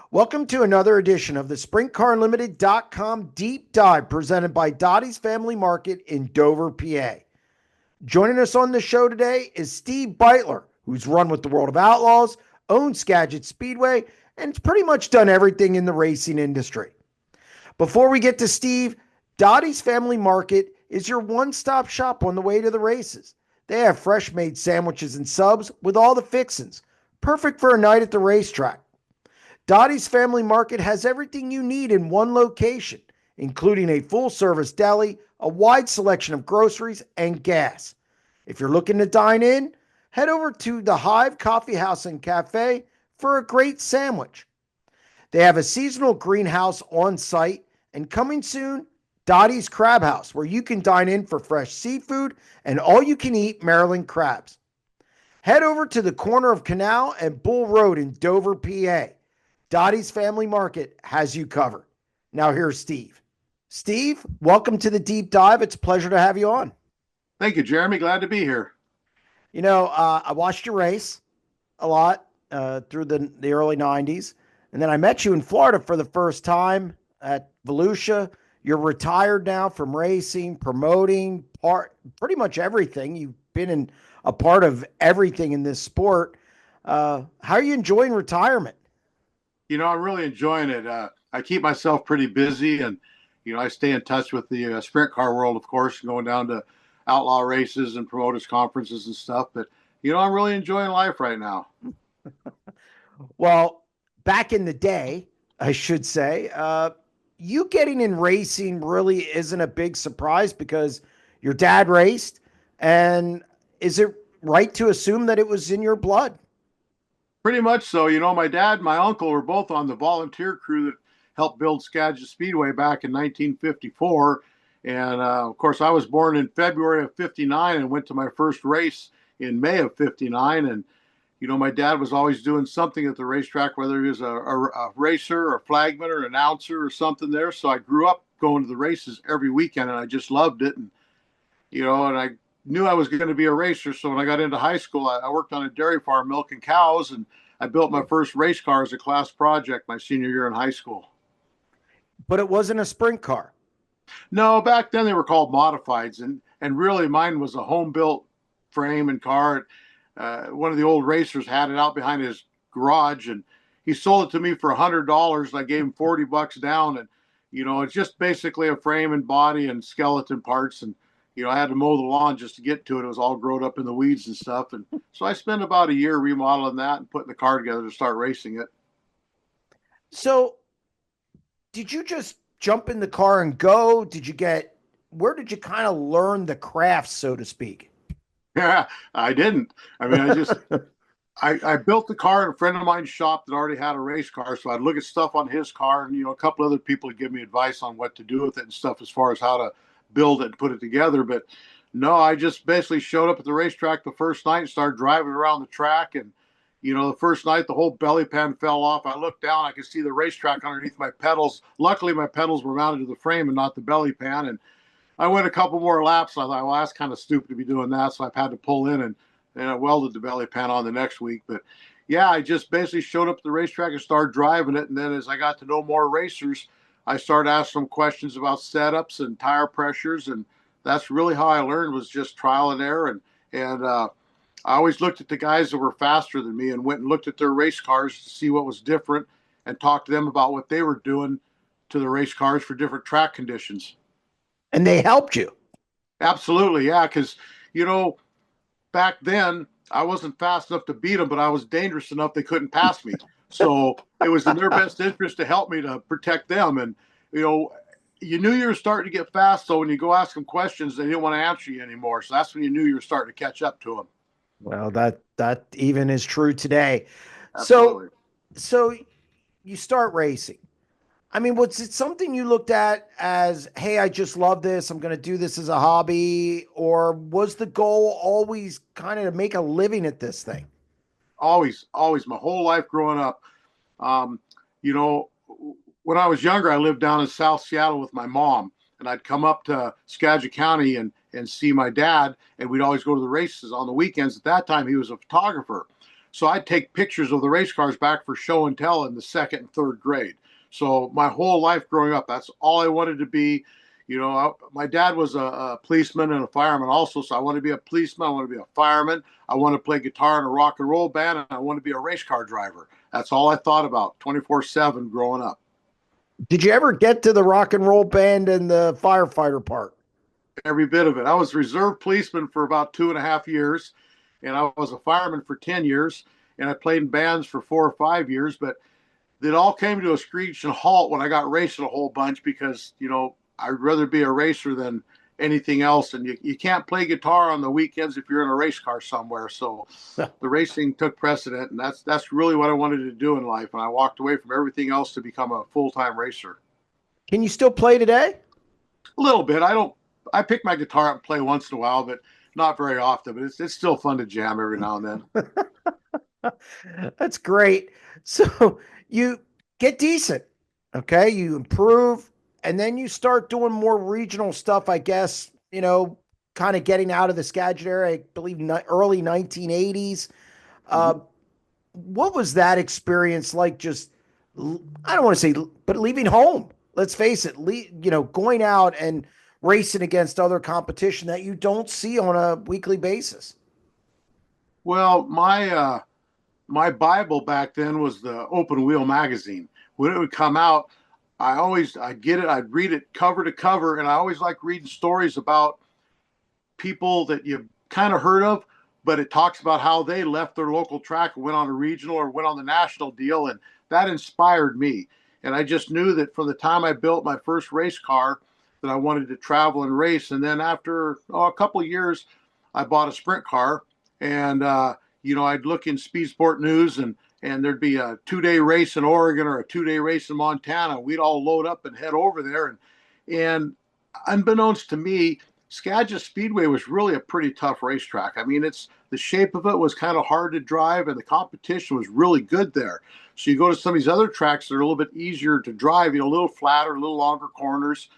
Welcome to another edition of the SprintCarUnlimited.com Deep Dive presented by Dottie's Family Market in Dover, PA. Joining us on the show today is Steve Beitler, who's run with the World of Outlaws, owns Skagit Speedway, and has pretty much done everything in the racing industry. Before we get to Steve, Dottie's Family Market is your one-stop shop on the way to the races. They have fresh-made sandwiches and subs with all the fixins, perfect for a night at the racetrack. Dottie's Family Market has everything you need in one location, including a full-service deli, a wide selection of groceries, and gas. If you're looking to dine in, head over to the Hive Coffee House and Cafe for a great sandwich. They have a seasonal greenhouse on site, and coming soon, Dottie's Crab House, where you can dine in for fresh seafood and all-you-can-eat Maryland crabs. Head over to the corner of Canal and Bull Road in Dover, PA. Dottie's Family Market has you covered. Now here's Steve. Steve, welcome to the Deep Dive. It's a pleasure to have you on. Thank you, Jeremy. Glad to be here. You know, I watched your race a lot through the early 90s. And then I met you in Florida for the first time at Volusia. You're retired now from racing, promoting, pretty much everything. You've been in a part of everything in this sport. How are you enjoying retirement? You know, I'm really enjoying it. I keep myself pretty busy, and I stay in touch with the sprint car world, of course, going down to outlaw races and promoters conferences and stuff. But I'm really enjoying life right now. Well, back in the day, I should say, you getting in racing really isn't a big surprise because your dad raced, and is it right to assume that it was in your blood? Pretty much so. My dad and my uncle were both on the volunteer crew that helped build Skagit Speedway back in 1954. And of course, I was born in February of 59 and went to my first race in May of 59. And, my dad was always doing something at the racetrack, whether he was a racer or flagman or announcer or something there. So I grew up going to the races every weekend, and I just loved it. And, and I knew I was going to be a racer. So when I got into high school, I worked on a dairy farm milking cows, and I built my first race car as a class project my senior year in high school. But it wasn't a sprint car. No, back then they were called modifieds, and really mine was a home built frame and car. One of the old racers had it out behind his garage, and he sold it to me for $100. I gave him $40 down, and it's just basically a frame and body and skeleton parts. And I had to mow the lawn just to get to it. It was all grown up in the weeds and stuff. And so I spent about a year remodeling that and putting the car together to start racing it. So did you just jump in the car and go? Where did you kind of learn the craft, so to speak? Yeah, I didn't. I mean, I built the car in a friend of mine's shop that already had a race car. So I'd look at stuff on his car, and, a couple other people would give me advice on what to do with it and stuff as far as how to build it and put it together. But no, I just basically showed up at the racetrack the first night and started driving around the track. And, the first night, the whole belly pan fell off. I looked down, I could see the racetrack underneath my pedals. Luckily, my pedals were mounted to the frame and not the belly pan. And I went a couple more laps. And I thought, well, that's kind of stupid to be doing that. So I've had to pull in, and I welded the belly pan on the next week. But yeah, I just basically showed up at the racetrack and started driving it. And then as I got to know more racers, I started asking them questions about setups and tire pressures. And that's really how I learned, was just trial and error. And I always looked at the guys that were faster than me and went and looked at their race cars to see what was different and talked to them about what they were doing to the race cars for different track conditions. And they helped you. Absolutely. Yeah. Cause back then I wasn't fast enough to beat them, but I was dangerous enough they couldn't pass me. So it was in their best interest to help me to protect them. And, you knew you were starting to get fast. So when you go ask them questions, they didn't want to answer you anymore. So that's when you knew you were starting to catch up to them. Well, that even is true today. Absolutely. So you start racing. I mean, was it something you looked at as, hey, I just love this, I'm going to do this as a hobby? Or was the goal always kind of to make a living at this thing? Always my whole life growing up. When I was younger, I lived down in South Seattle with my mom, and I'd come up to Skagit County and see my dad, and we'd always go to the races on the weekends. At that time, he was a photographer. So I'd take pictures of the race cars back for show and tell in the second and third grade. So my whole life growing up, that's all I wanted to be. My dad was a policeman and a fireman also, so I want to be a policeman. I want to be a fireman. I want to play guitar in a rock and roll band, and I want to be a race car driver. That's all I thought about 24/7 growing up. Did you ever get to the rock and roll band and the firefighter part? Every bit of it. I was reserve policeman for about 2.5 years, and I was a fireman for 10 years, and I played in bands for 4 or 5 years, but it all came to a screeching halt when I got racing a whole bunch because, I'd rather be a racer than anything else. And you can't play guitar on the weekends if you're in a race car somewhere. So the racing took precedent, and that's really what I wanted to do in life. And I walked away from everything else to become a full-time racer. Can you still play today? A little bit. I pick my guitar up and play once in a while, but not very often. But it's still fun to jam every now and then. That's great. So you get decent, okay? You improve, and then you start doing more regional stuff, I guess, kind of getting out of the Skagit area, I believe early 1980s. What was that experience like? Just, I don't want to say, but leaving home, let's face it, going out and racing against other competition that you don't see on a weekly basis. Well, my Bible back then was the Open Wheel magazine. When it would come out, I'd get it, I'd read it cover to cover, and I always like reading stories about people that you've kind of heard of, but it talks about how they left their local track and went on a regional or went on the national deal, and that inspired me. And I just knew that from the time I built my first race car that I wanted to travel and race. And then after a couple of years, I bought a sprint car, and I'd look in Speed Sport News, and there'd be a 2-day race in Oregon or a 2-day race in Montana. We'd all load up and head over there. And unbeknownst to me, Skagit Speedway was really a pretty tough racetrack. I mean, the shape of it was kind of hard to drive, and the competition was really good there. So you go to some of these other tracks that are a little bit easier to drive, a little flatter, a little longer corners,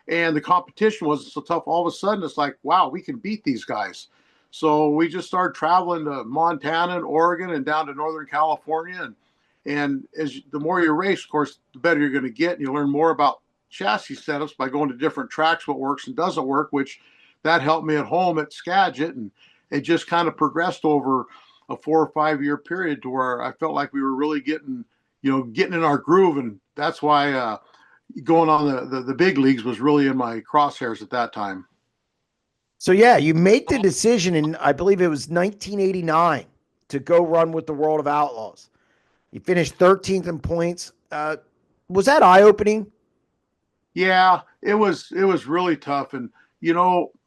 and the competition wasn't so tough. All of a sudden, it's like, wow, we can beat these guys. So we just started traveling to Montana and Oregon and down to Northern California. And as the more you race, of course, the better you're going to get. And you learn more about chassis setups by going to different tracks, what works and doesn't work, which that helped me at home at Skagit. And it just kind of progressed over a 4 or 5 year period to where I felt like we were really getting in our groove. And that's why going on the big leagues was really in my crosshairs at that time. So yeah, you made the decision in, I believe it was 1989, to go run with the World of Outlaws. You finished 13th in points. Was that eye-opening? Yeah, it was really tough. And,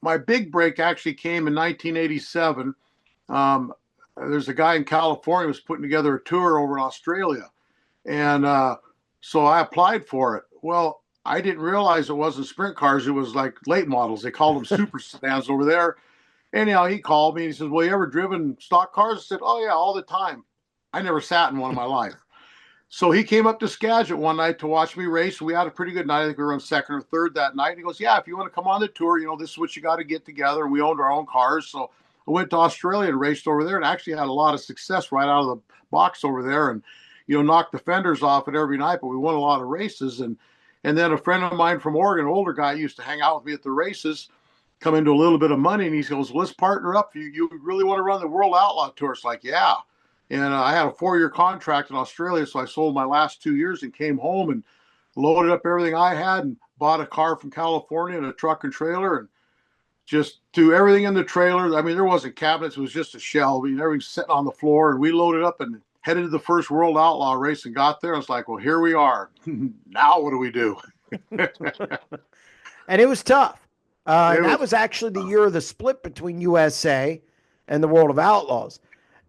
my big break actually came in 1987. There's a guy in California who was putting together a tour over in Australia. And so I applied for it. Well, I didn't realize it wasn't sprint cars. It was like late models. They called them super sedans over there. Anyhow, he called me and he says, well, you ever driven stock cars? I said, oh, yeah, all the time. I never sat in one in my life. So he came up to Skagit one night to watch me race. We had a pretty good night. I think we were on second or third that night. And he goes, yeah, if you want to come on the tour, this is what you got to get together. And we owned our own cars. So I went to Australia and raced over there and actually had a lot of success right out of the box over there. And, knocked the fenders off it every night, but we won a lot of races. And then a friend of mine from Oregon, an older guy, used to hang out with me at the races, come into a little bit of money. And he goes, let's partner up. You really want to run the World Outlaw Tour? It's like, yeah. And I had a 4-year contract in Australia. So I sold my last 2 years and came home and loaded up everything I had and bought a car from California and a truck and trailer and just do everything in the trailer. I mean, there wasn't cabinets. It was just a shell. I mean, everything's sitting on the floor. And we loaded up and headed to the first World Outlaw race and got there. I was like, well, here we are. Now what do we do? And it was tough. That was actually the year of the split between USA and the World of Outlaws.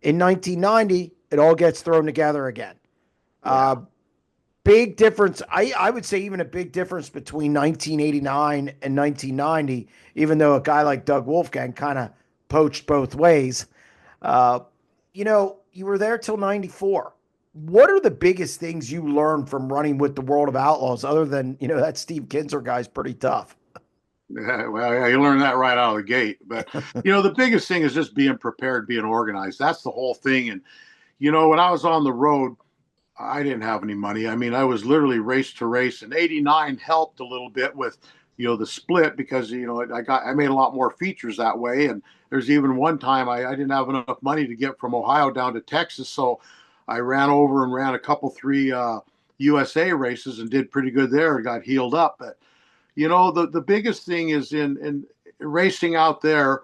In 1990, it all gets thrown together again. Yeah. Big difference. I would say even a big difference between 1989 and 1990, even though a guy like Doug Wolfgang kind of poached both ways. You were there till 94. What are the biggest things you learned from running with the World of Outlaws other than, that Steve Kinzer guy's pretty tough? Yeah, well, yeah, you learn that right out of the gate. But, the biggest thing is just being prepared, being organized. That's the whole thing. And, When I was on the road, I didn't have any money. I mean, I was literally race to race, and '89 helped a little bit with, the split because I made a lot more features that way. And there's even one time I didn't have enough money to get from Ohio down to Texas, so I ran over and ran a couple three USA races and did pretty good there and got healed up. But the biggest thing is in racing out there,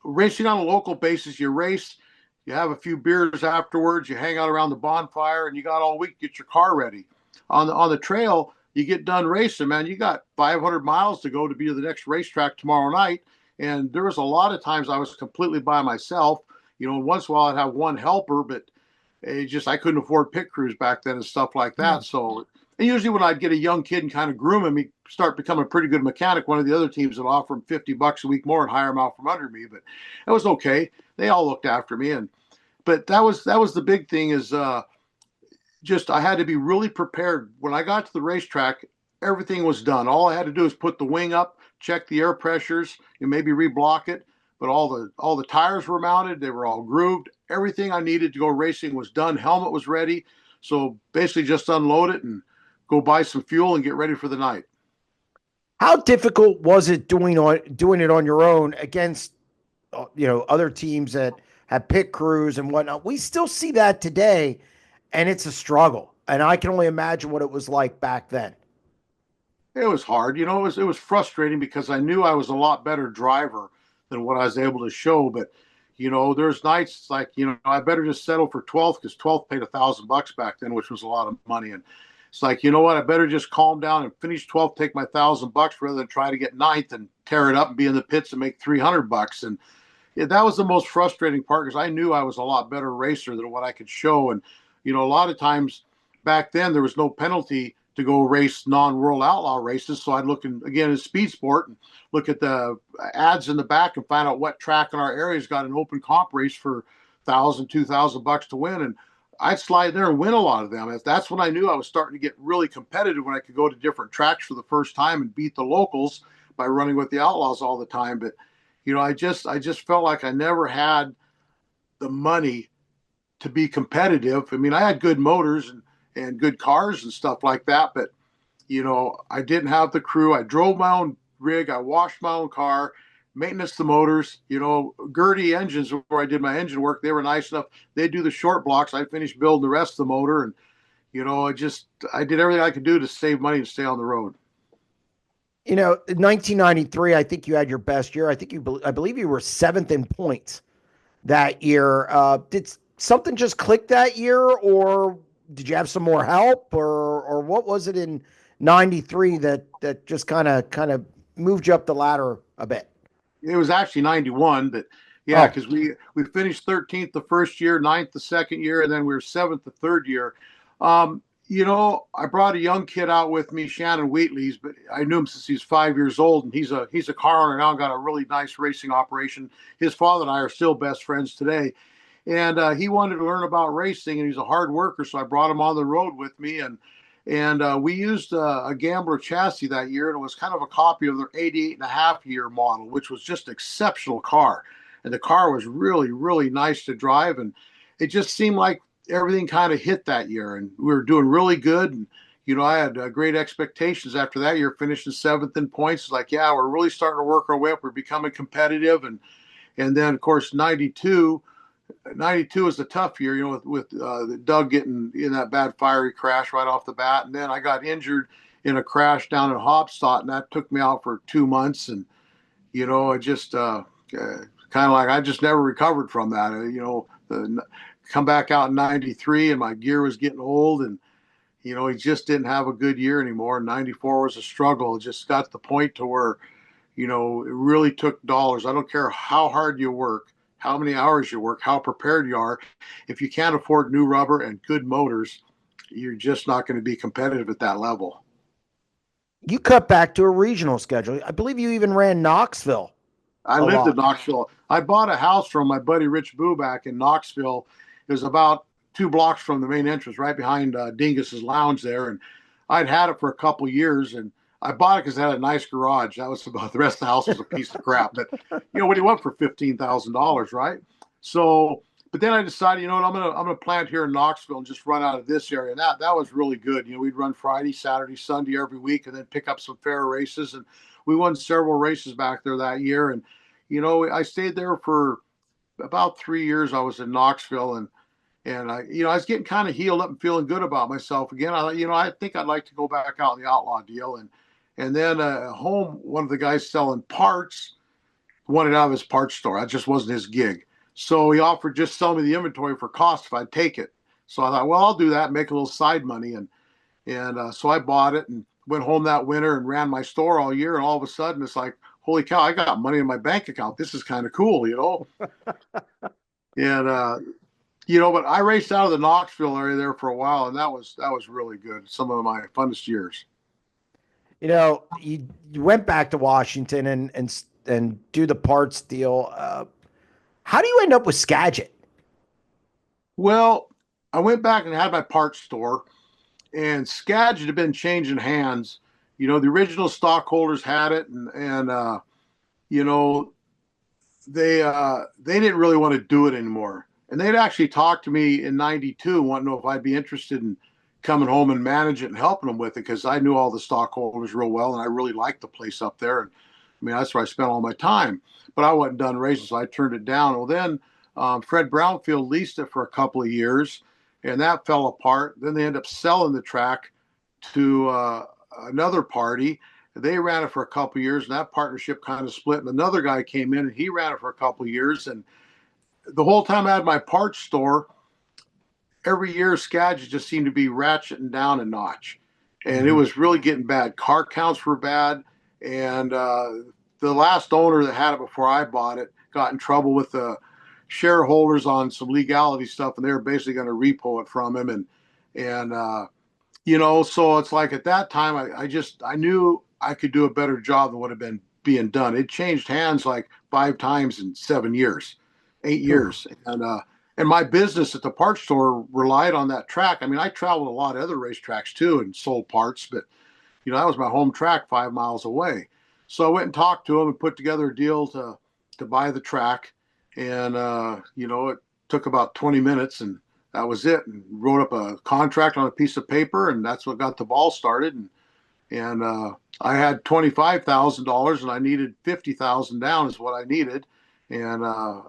racing on a local basis. You race, you have a few beers afterwards, you hang out around the bonfire, and you got all week to get your car ready. On the trail, you get done racing, man. You got 500 miles to go to be to the next racetrack tomorrow night. And there was a lot of times I was completely by myself. Once in a while I'd have one helper, but I couldn't afford pit crews back then and stuff like that. So and usually when I'd get a young kid and kind of groom him, he'd start becoming a pretty good mechanic. One of the other teams would offer him $50 a week more and hire him out from under me. But it was okay. They all looked after me. But that was the big thing is just I had to be really prepared. When I got to the racetrack, everything was done. All I had to do is put the wing up, check the air pressures, and maybe reblock it. But all the tires were mounted. They were all grooved. Everything I needed to go racing was done. Helmet was ready. So basically just unload it and go buy some fuel and get ready for the night. How difficult was it doing it on your own against other teams that have pit crews and whatnot? We still see that today, and it's a struggle. And I can only imagine what it was like back then. It was hard. It was frustrating because I knew I was a lot better driver than what I was able to show. But there's nights it's like I better just settle for 12th because 12th paid $1,000 back then, which was a lot of money. And it's like, you know what, I better just calm down and finish 12th, take my $1,000 rather than try to get ninth and tear it up and be in the pits and make $300. And that was the most frustrating part because I knew I was a lot better racer than what I could show. And a lot of times back then there was no penalty to go race non-World Outlaw races. So I'd look again in speed sport and look at the ads in the back and find out what track in our area's got an open comp race for $1,000, $2,000 to win. And I'd slide there and win a lot of them. That's when I knew I was starting to get really competitive, when I could go to different tracks for the first time and beat the locals by running with the Outlaws all the time. But, I just felt like I never had the money to be competitive. I mean, I had good motors and good cars and stuff like that, but I didn't have the crew. I drove my own rig. I washed my own car, maintenance the motors. Gertie engines, where I did my engine work, they were nice enough. They'd do the short blocks. I finished building the rest of the motor, and I did everything I could do to save money and stay on the road. In 1993, I think you had your best year. I believe you were 7th in points that year. Did something just click that year, or did you have some more help, or what was it in 93 that just kind of moved you up the ladder a bit? It was actually 91, but yeah, because we finished 13th the first year, 9th the second year, and then we were 7th the third year. I brought a young kid out with me, Shannon Wheatley's, but I knew him since he's 5 years old, and he's a car owner now and got a really nice racing operation. His father and I are still best friends today. And he wanted to learn about racing, and he's a hard worker, so I brought him on the road with me. And we used a Gambler chassis that year, and it was kind of a copy of their 88.5-year model, which was just an exceptional car. And the car was really, really nice to drive, and it just seemed like everything kind of hit that year, and we were doing really good. And I had great expectations after that year, finishing 7th in points. It's like, yeah, we're really starting to work our way up. We're becoming competitive, and then of course 92 was a tough year, with Doug getting in that bad fiery crash right off the bat. And then I got injured in a crash down in Hopstadt, and that took me out for 2 months. And, I just kind of like I just never recovered from that. Come back out in 93, and my gear was getting old, and, he just didn't have a good year anymore. 94 was a struggle. It just got to the point to where, it really took dollars. I don't care how hard you work, how many hours you work, how prepared you are. If you can't afford new rubber and good motors, you're just not going to be competitive at that level. You cut back to a regional schedule. I believe you even ran Knoxville. I lived in Knoxville. I bought a house from my buddy Rich Buback in Knoxville. It was about 2 blocks from the main entrance, right behind Dingus's Lounge there. And I'd had it for a couple years, and I bought it because it had a nice garage. That was about the rest of the house was a piece of crap. But what do you want for $15,000, right? So But then I decided, you know what, I'm gonna plant here in Knoxville and just run out of this area. And that was really good. You know, we'd run Friday, Saturday, Sunday every week, and then pick up some fair races. And we won several races back there that year. And you know, I stayed there for about 3 years. I was in Knoxville, and I, you know, I was getting kind of healed up and feeling good about myself again. You know, I think I'd like to go back out in the outlaw deal. And then home, one of the guys selling parts wanted out of his parts store. That just wasn't his gig. So he offered just sell me the inventory for cost if I'd take it. So I thought, well, I'll do that, make a little side money. And so I bought it and went home that winter and ran my store all year. And all of a sudden it's like, holy cow, I got money in my bank account. This is kind of cool, you know? And, you know, but I raced out of the Knoxville area there for a while, and that was really good. Some of my funnest years. You know, you went back to Washington and do the parts deal. How do you end up with Skagit? Well, I went back and had my parts store, and Skagit had been changing hands. You know, the original stockholders had it, and you know, they didn't really want to do it anymore. And they'd actually talked to me in '92, wanting to know if I'd be interested in coming home and manage it and helping them with it, because I knew all the stockholders real well, and I really liked the place up there. And I mean, that's where I spent all my time. But I wasn't done racing, so I turned it down. Well, then Fred Brownfield leased it for a couple of years, and that fell apart. Then they ended up selling the track to another party. They ran it for a couple of years, and that partnership kind of split. And another guy came in, and he ran it for a couple of years. And the whole time I had my parts store, every year Skagit just seemed to be ratcheting down a notch, and it was really getting bad. Car counts were bad, and the last owner that had it before I bought it got in trouble with the shareholders on some legality stuff, and they were basically going to repo it from him. And you know, so it's like at that time I knew I could do a better job than what had been being done. It changed hands like 5 times in 7 years, 8 years, and my business at the parts store relied on that track. I mean, I traveled a lot of other racetracks too and sold parts, but you know, that was my home track 5 miles away. So I went and talked to him and put together a deal to buy the track. And you know, it took about 20 minutes, and that was it. And wrote up a contract on a piece of paper, and that's what got the ball started. And I had $25,000, and I needed 50,000 down is what I needed. And a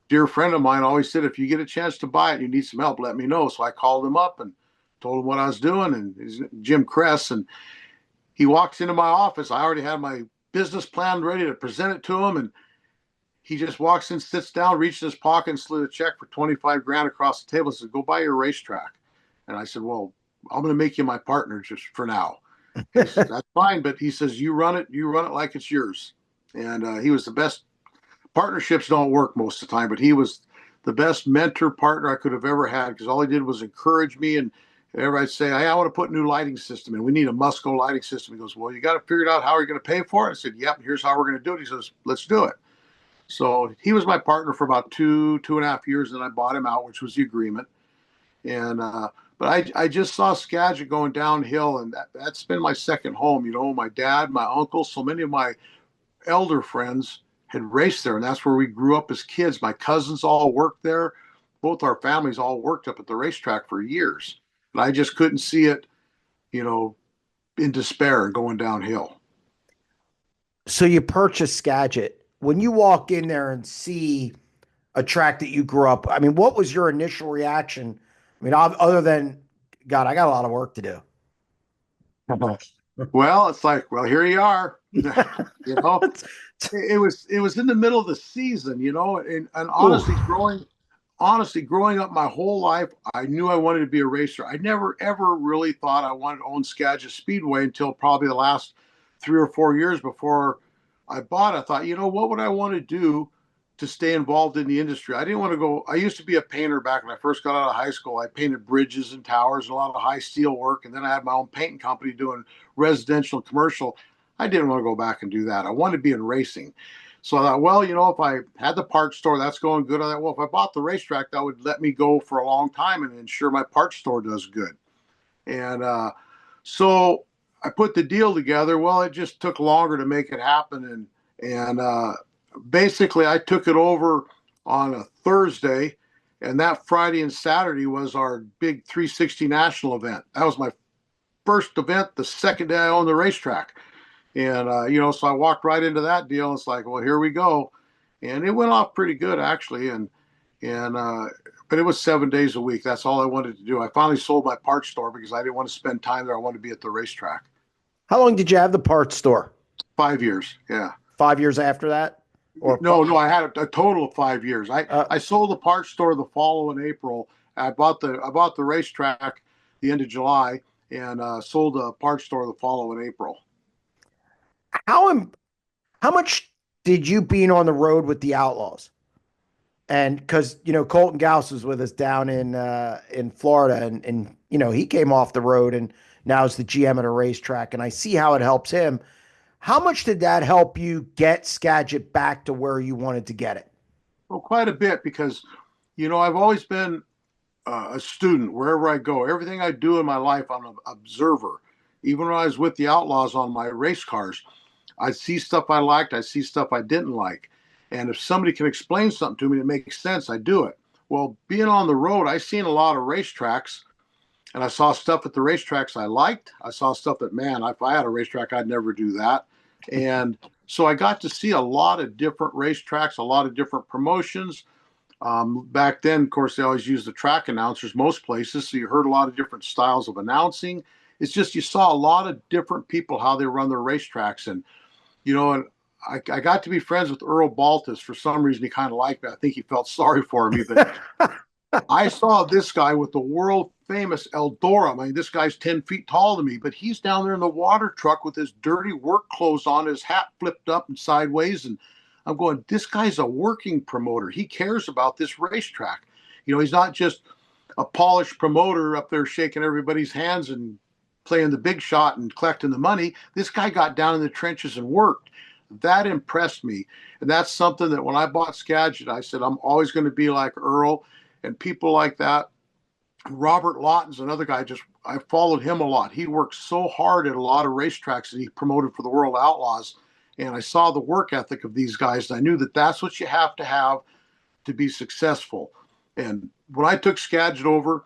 dear friend of mine always said, if you get a chance to buy it, you need some help, let me know. So I called him up and told him what I was doing, and he's Jim Kress. And he walks into my office. I already had my business plan ready to present it to him, and he just walks in, sits down, reaches in his pocket, and slid a check for 25 grand across the table. Said, "Go buy your racetrack." And I said, "Well, I'm going to make you my partner just for now." He said, "That's fine," but he says, "You run it like it's yours." And he was the best. Partnerships don't work most of the time, but he was the best mentor partner I could have ever had, because all he did was encourage me. And whenever I'd say, "Hey, I want to put a new lighting system in. We need a Musco lighting system." He goes, "Well, you got to figure it out. How are you going to pay for it?" I said, "Yep, here's how we're going to do it." He says, "Let's do it." So he was my partner for about two and a half years. And then I bought him out, which was the agreement. And but I just saw Skagit going downhill, and that's been my second home. You know, my dad, my uncle, so many of my elder friends had raced there, and that's where we grew up as kids. My cousins all worked there. Both our families all worked up at the racetrack for years. And I just couldn't see it, you know, in despair and going downhill. So you purchase Skagit. When you walk in there and see a track that you grew up, I mean, what was your initial reaction? I mean, other than, God, I got a lot of work to do. Well, it's like, well, here you are. You know, it was in the middle of the season, you know, and honestly, growing up my whole life, I knew I wanted to be a racer. I never ever really thought I wanted to own Skagit Speedway until probably the last 3 or 4 years before I bought it. I thought, you know, what would I want to do to stay involved in the industry? I didn't want to go. I used to be a painter back when I first got out of high school. I painted bridges and towers and a lot of high steel work. And then I had my own painting company doing residential and commercial. I didn't want to go back and do that. I wanted to be in racing. So I thought, well, you know, if I had the parts store, that's going good. I thought, well, if I bought the racetrack, that would let me go for a long time and ensure my parts store does good. And so I put the deal together. Well, it just took longer to make it happen. And basically, I took it over on a Thursday, And that Friday and Saturday was our big 360 national event. That was my first event, the second day I owned the racetrack. And, so I walked right into that deal. And it's like, well, here we go. And it went off pretty good, actually. But it was 7 days a week. That's all I wanted to do. I finally sold my parts store because I didn't want to spend time there. I wanted to be at the racetrack. How long did you have the parts store? 5 years. Yeah. 5 years after that? Or No, I had a total of 5 years. uh, I sold the parts store the following April. I bought the racetrack the end of July and sold the parts store the following April. how how much did you being on the road with the Outlaws? And because Colton Gauss was with us down in Florida, and he came off the road and now is the GM at a racetrack, and I see how it helps him. How much did that help you get Skagit back to where you wanted to get it? Well, quite a bit because, I've always been a student wherever I go. Everything I do in my life, I'm an observer. Even when I was with the Outlaws on my race cars, I see stuff I liked, I see stuff I didn't like. And if somebody can explain something to me that makes sense, I do it. Well, being on the road, I seen a lot of racetracks, and I saw stuff at the racetracks I liked. I saw stuff that, man, if I had a racetrack, I'd never do that. And so I got to see a lot of different racetracks, a lot of different promotions. Back then, of course, they always used the track announcers most places, so you heard a lot of different styles of announcing. It's just you saw a lot of different people, how they run their racetracks. And I got to be friends with Earl Baltus. For some reason, he kind of liked me. I think he felt sorry for me. But I saw this guy with the world famous Eldora. I mean, this guy's 10 feet taller than me, but he's down there in the water truck with his dirty work clothes on, his hat flipped up and sideways. And I'm going, this guy's a working promoter. He cares about this racetrack. He's not just a polished promoter up there shaking everybody's hands and playing the big shot and collecting the money. This guy got down in the trenches and worked. That impressed me. And that's something that when I bought Skagit, I said, I'm always going to be like Earl and people like that. Robert Lawton's another guy. I followed him a lot. He worked so hard at a lot of racetracks that he promoted for the World of Outlaws. And I saw the work ethic of these guys. And I knew that that's what you have to be successful. And when I took Skagit over,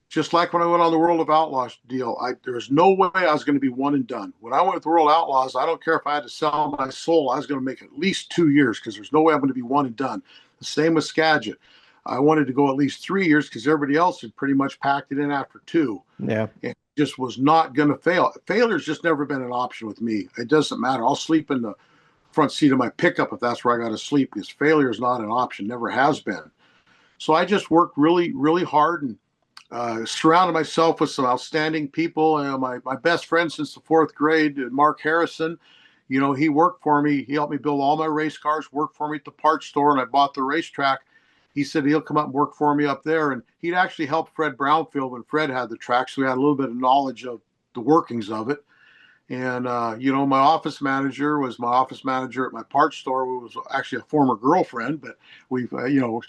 just like when I went on the World of Outlaws deal, there was no way I was going to be one and done. When I went with the World Outlaws, I don't care if I had to sell my soul, I was going to make at least 2 years because there's no way I'm going to be one and done. The same with Skagit. I wanted to go at least 3 years because everybody else had pretty much packed it in after 2. Yeah. And just was not going to fail. Failure's just never been an option with me. It doesn't matter. I'll sleep in the front seat of my pickup if that's where I got to sleep because failure is not an option, never has been. So I just worked really, really hard and surrounded myself with some outstanding people. My best friend since the 4th grade, Mark Harrison, he worked for me. He helped me build all my race cars, worked for me at the parts store, and I bought the racetrack. He said he'll come up and work for me up there. And he'd actually helped Fred Brownfield when Fred had the track, so we had a little bit of knowledge of the workings of it. And, my office manager was my office manager at my parts store, who was actually a former girlfriend, but we've,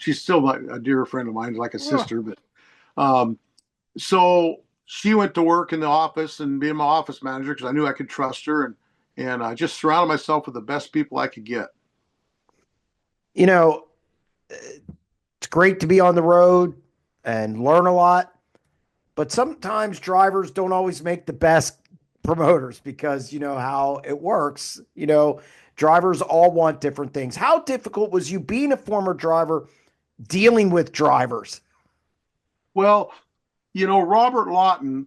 she's still a dear friend of mine, like a sister, but so she went to work in the office and being my office manager because I knew I could trust her, and I just surrounded myself with the best people I could get. It's great to be on the road and learn a lot, but sometimes drivers don't always make the best promoters because how it works. Drivers all want different things. How difficult was you being a former driver dealing with drivers? Well, Robert Lawton,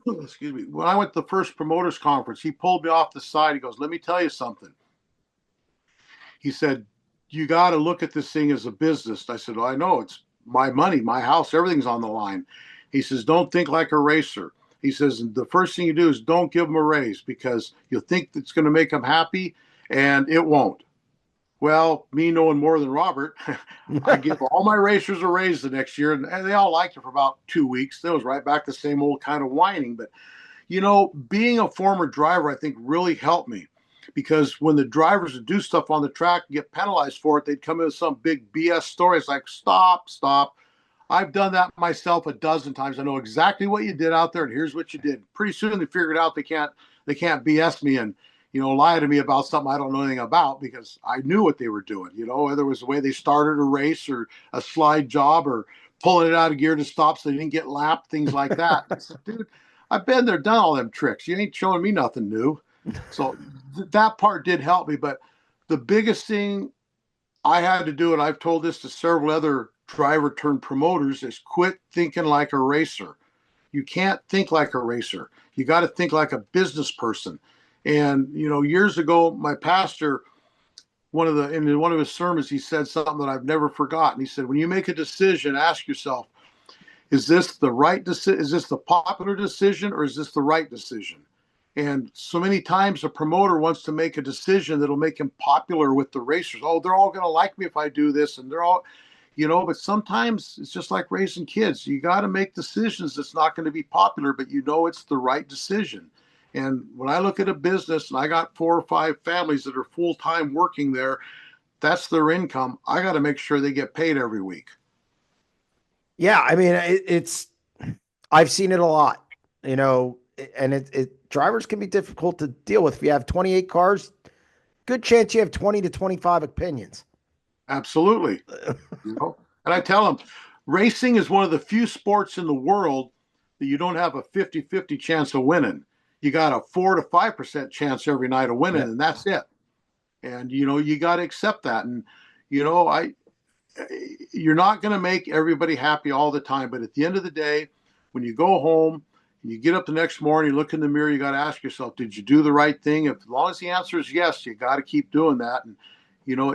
excuse me, when I went to the first promoters conference, he pulled me off the side. He goes, let me tell you something. He said, you got to look at this thing as a business. I said, well, I know it's my money, my house, everything's on the line. He says, don't think like a racer. He says, the first thing you do is don't give them a raise because you'll think it's going to make them happy and it won't. Well, me knowing more than Robert, I give all my racers a raise the next year, and they all liked it for about 2 weeks. That was right back to the same old kind of whining. But, being a former driver, I think really helped me because when the drivers would do stuff on the track and get penalized for it, they'd come in with some big BS story. It's like, stop. I've done that myself a dozen times. I know exactly what you did out there, and here's what you did. Pretty soon they figured out they can't BS me, and lie to me about something I don't know anything about, because I knew what they were doing. Whether it was the way they started a race or a slide job or pulling it out of gear to stop so they didn't get lapped, things like that. I said, dude, I've been there, done all them tricks. You ain't showing me nothing new. So that part did help me. But the biggest thing I had to do, and I've told this to several other driver turned promoters, is quit thinking like a racer. You can't think like a racer. You got to think like a business person. And, years ago, my pastor, in one of his sermons, he said something that I've never forgotten. He said, when you make a decision, ask yourself, is this the right decision? Is this the popular decision, or is this the right decision? And so many times a promoter wants to make a decision that'll make him popular with the racers. Oh, they're all going to like me if I do this. And they're all, but sometimes it's just like raising kids. You got to make decisions that's not going to be popular, but it's the right decision. And when I look at a business and I got 4 or 5 families that are full-time working there, that's their income. I got to make sure they get paid every week. Yeah. I mean, I've seen it a lot, and drivers can be difficult to deal with. If you have 28 cars, good chance you have 20 to 25 opinions. Absolutely. And I tell them, racing is one of the few sports in the world that you don't have a 50-50 chance of winning. You got a 4 to 5% chance every night of winning, and that's it. And, you got to accept that. And, you're not going to make everybody happy all the time. But at the end of the day, when you go home, you get up the next morning, you look in the mirror, you got to ask yourself, did you do the right thing? As long as the answer is yes, you got to keep doing that. And,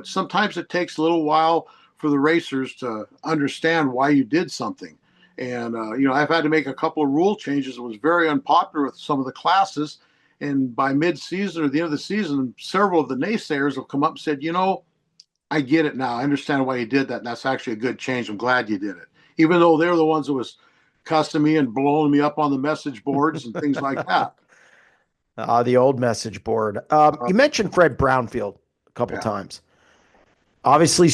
sometimes it takes a little while for the racers to understand why you did something. And, I've had to make a couple of rule changes. It was very unpopular with some of the classes. And by mid-season or the end of the season, several of the naysayers have come up and said, I get it now. I understand why you did that. And that's actually a good change. I'm glad you did it. Even though they're the ones that was cussing me and blowing me up on the message boards and things like that. The old message board. You mentioned Fred Brownfield a couple times. Obviously,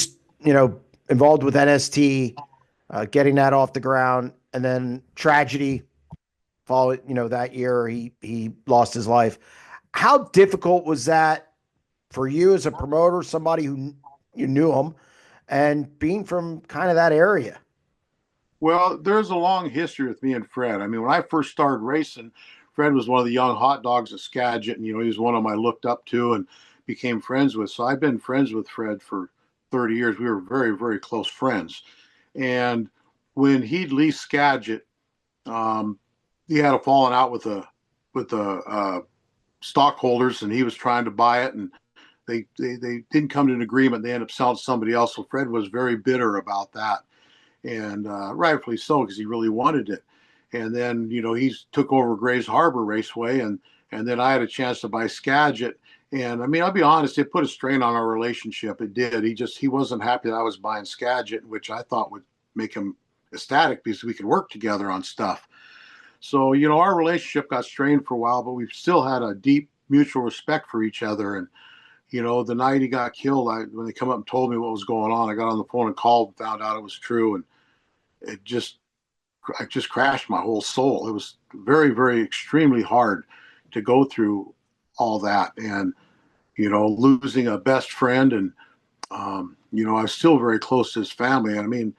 involved with NST, getting that off the ground, and then tragedy followed, that year he lost his life. How difficult was that for you as a promoter, somebody who you knew him, and being from kind of that area? Well, there's a long history with me and Fred. I mean, when I first started racing, Fred was one of the young hot dogs at Skagit, and he was one of them I looked up to and became friends with. So I've been friends with Fred for 30 years. We were very, very close friends. And when he'd leased Skagit, he had a falling out with the stockholders, and he was trying to buy it, and they didn't come to an agreement. They ended up selling to somebody else. So Fred was very bitter about that, and rightfully so, because he really wanted it. And then he took over Grays Harbor Raceway, and then I had a chance to buy Skagit. And I mean, I'll be honest, it put a strain on our relationship. It did. He wasn't happy that I was buying Skagit, which I thought would make him ecstatic because we could work together on stuff. So, our relationship got strained for a while, but we've still had a deep mutual respect for each other. And, the night he got killed, when they come up and told me what was going on, I got on the phone and called and found out it was true. And I just crashed my whole soul. It was very, very extremely hard to go through all that. And, losing a best friend. And, I was still very close to his family. I mean,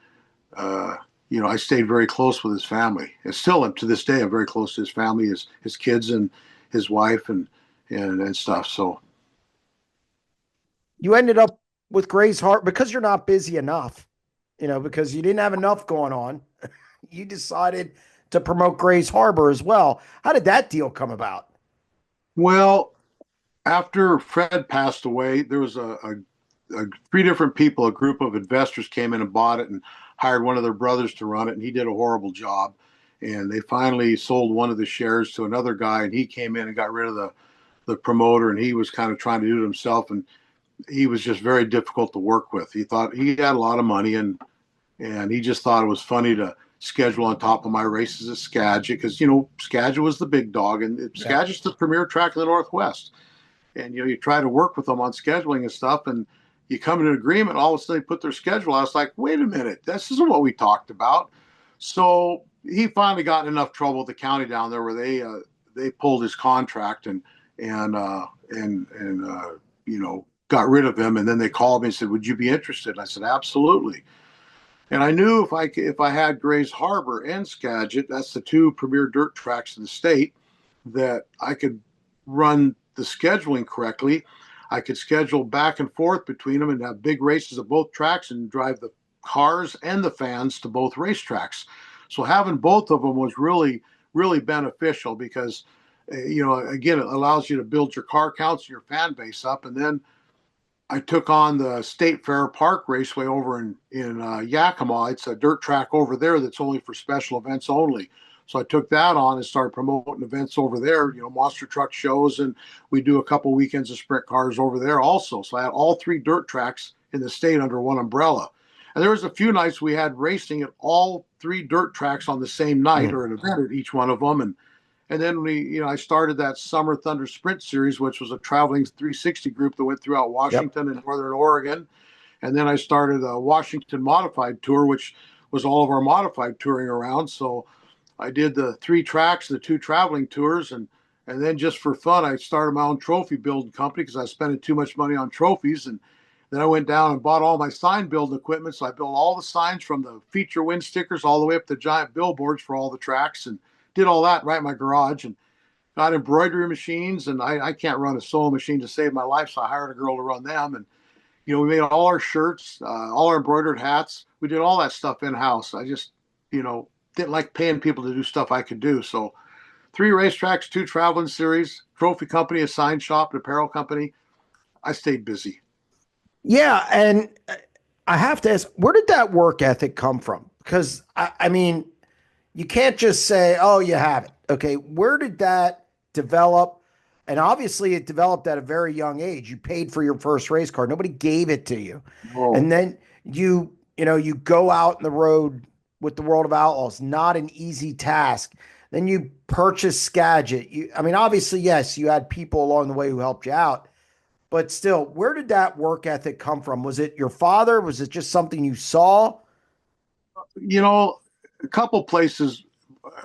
I stayed very close with his family. And still, to this day, I'm very close to his family, his kids and his wife and stuff. So you ended up with Grays Harbor because you're not busy enough, because you didn't have enough going on. You decided to promote Grays Harbor as well. How did that deal come about? Well, after Fred passed away, there was a 3 different people, a group of investors came in and bought it and hired one of their brothers to run it, and he did a horrible job. And they finally sold one of the shares to another guy, and he came in and got rid of the promoter, and he was kind of trying to do it himself, and he was just very difficult to work with. He thought he had a lot of money, and he just thought it was funny to schedule on top of my races at Skagit because, Skagit was the big dog, and Skagit's the premier track in the Northwest. And, you try to work with them on scheduling and stuff, and you come to an agreement, all of a sudden they put their schedule. I was like, wait a minute, this isn't what we talked about. So he finally got in enough trouble with the county down there where they pulled his contract, and and you know, got rid of him. And then they called me and said, "Would you be interested?" And I said, "Absolutely." And I knew if I had Grays Harbor and Skagit, that's the two premier dirt tracks in the state, that I could run the scheduling correctly. I could schedule back and forth between them and have big races at both tracks and drive the cars and the fans to both racetracks. So having both of them was really, really beneficial because, you know, again, it allows you to build your car counts, your fan base up. And then I took on the State Fair Park Raceway over in Yakima. It's a dirt track over there that's only for special events only. So I took that on and started promoting events over there, you know, monster truck shows, and we do a couple weekends of sprint cars over there also. So I had all three dirt tracks in the state under one umbrella. And there was a few nights we had racing at all three dirt tracks on the same night or an event at each one of them. And then I started that Summer Thunder Sprint Series, which was a traveling 360 group that went throughout Washington and Northern Oregon. And then I started a Washington Modified Tour, which was all of our modified touring around. So I did the three tracks, the two traveling tours, and then just for fun, I started my own trophy building company because I was spending too much money on trophies. And then I went down and bought all my sign building equipment. So I built all the signs from the feature wind stickers all the way up to giant billboards for all the tracks, and did all that right in my garage, and got embroidery machines. And I can't run a sewing machine to save my life, so I hired a girl to run them. And, you know, we made all our shirts, all our embroidered hats. We did all that stuff in-house. I just, you know, didn't like paying people to do stuff I could do. So 3 racetracks, 2 traveling series, trophy company, a sign shop, an apparel company. I stayed busy. Yeah, and I have to ask, where did that work ethic come from? Because I mean, you can't just say, "Oh, you have it." Okay, where did that develop? And obviously, it developed at a very young age. You paid for your first race car. Nobody gave it to you, Oh, and then you go out in the road with the World of Outlaws. Not an easy task. Then you purchase Skagit. I mean, obviously, yes, you had people along the way who helped you out, but still, where did that work ethic come from? Was it your father? Was it just something you saw? you know, a couple places.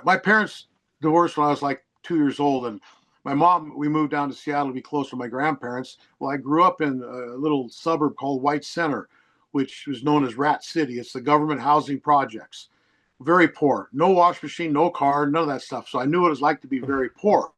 My parents divorced when I was like 2 years old, and my mom, we moved down to Seattle to be closer to my grandparents. Well, I grew up in a little suburb called White Center, which was known as Rat City. It's the government housing projects. Very poor. No wash machine, no car, none of that stuff. So I knew what it was like to be very poor.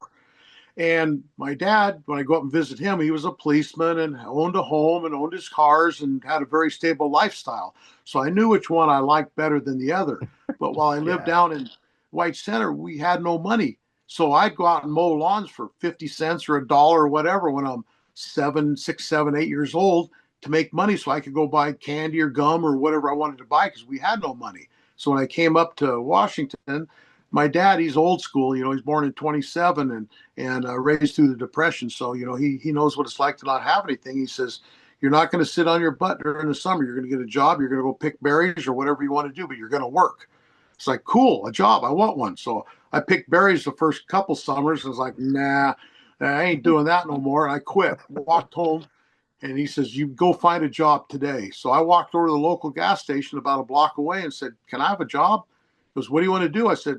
And my dad, when I go up and visit him, he was a policeman and owned a home and owned his cars and had a very stable lifestyle. So I knew which one I liked better than the other. But while I lived Yeah. down in White Center, we had no money. So I'd go out and mow lawns for 50 cents or a dollar or whatever when I'm 6, 7, 8 years old to make money so I could go buy candy or gum or whatever I wanted to buy because we had no money. So when I came up to Washington, my dad, he's old school. You know, he's born in 27 and raised through the Depression. So, you know, he knows what it's like to not have anything. He says, "You're not going to sit on your butt during the summer. You're going to get a job. You're going to go pick berries or whatever you want to do, but you're going to work." It's like, cool, a job. I want one. So I picked berries the first couple summers. I was like, nah, I ain't doing that no more. And I quit, walked home. And he says, "You go find a job today." So I walked over to the local gas station about a block away and said, "Can I have a job?" He goes, "What do you want to do?" I said,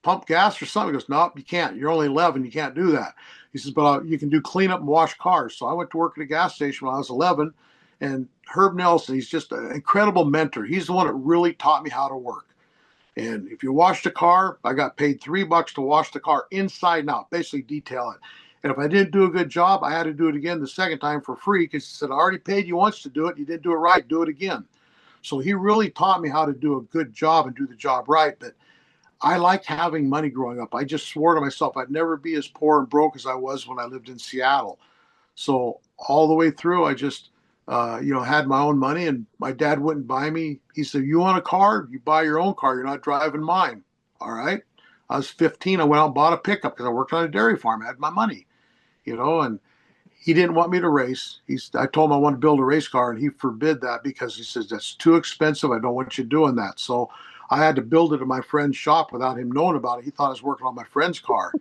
"Pump gas or something." He goes, "No, you can't. You're only 11. You can't do that." He says, "But you can do cleanup and wash cars." So I went to work at a gas station when I was 11. And Herb Nelson, he's just an incredible mentor. He's the one that really taught me how to work. And if you washed a car, I got paid $3 to wash the car inside and out, basically detail it. And if I didn't do a good job, I had to do it again the second time for free because he said, "I already paid you once to do it. You didn't do it right. Do it again." So he really taught me how to do a good job and do the job right. But I liked having money growing up. I just swore to myself I'd never be as poor and broke as I was when I lived in Seattle. So all the way through, I just, had my own money, and my dad wouldn't buy me. He said, "You want a car? You buy your own car. You're not driving mine." All right. I was 15. I went out and bought a pickup because I worked on a dairy farm. I had my money, and he didn't want me to race. I told him I wanted to build a race car, and he forbid that because he says that's too expensive. I don't want you doing that. So I had to build it in my friend's shop without him knowing about it. He thought I was working on my friend's car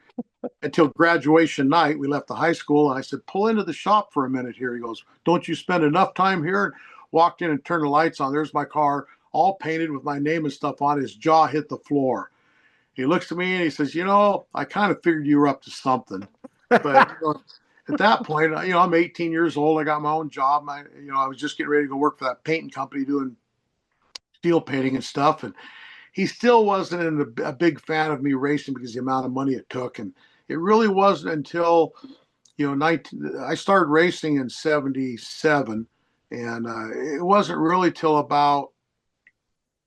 until graduation night. We left the high school, and I said, "Pull into the shop for a minute here." He goes, "Don't you spend enough time here?" Walked in and turned the lights on. There's my car, all painted with my name and stuff on it. His jaw hit the floor. He looks at me and he says, "I kind of figured you were up to something." But at that point, I'm 18 years old. I got my own job. I was just getting ready to go work for that painting company doing steel painting and stuff. And he still wasn't a big fan of me racing because of the amount of money it took. And it really wasn't until, 19, I started racing in 77. And it wasn't really till about,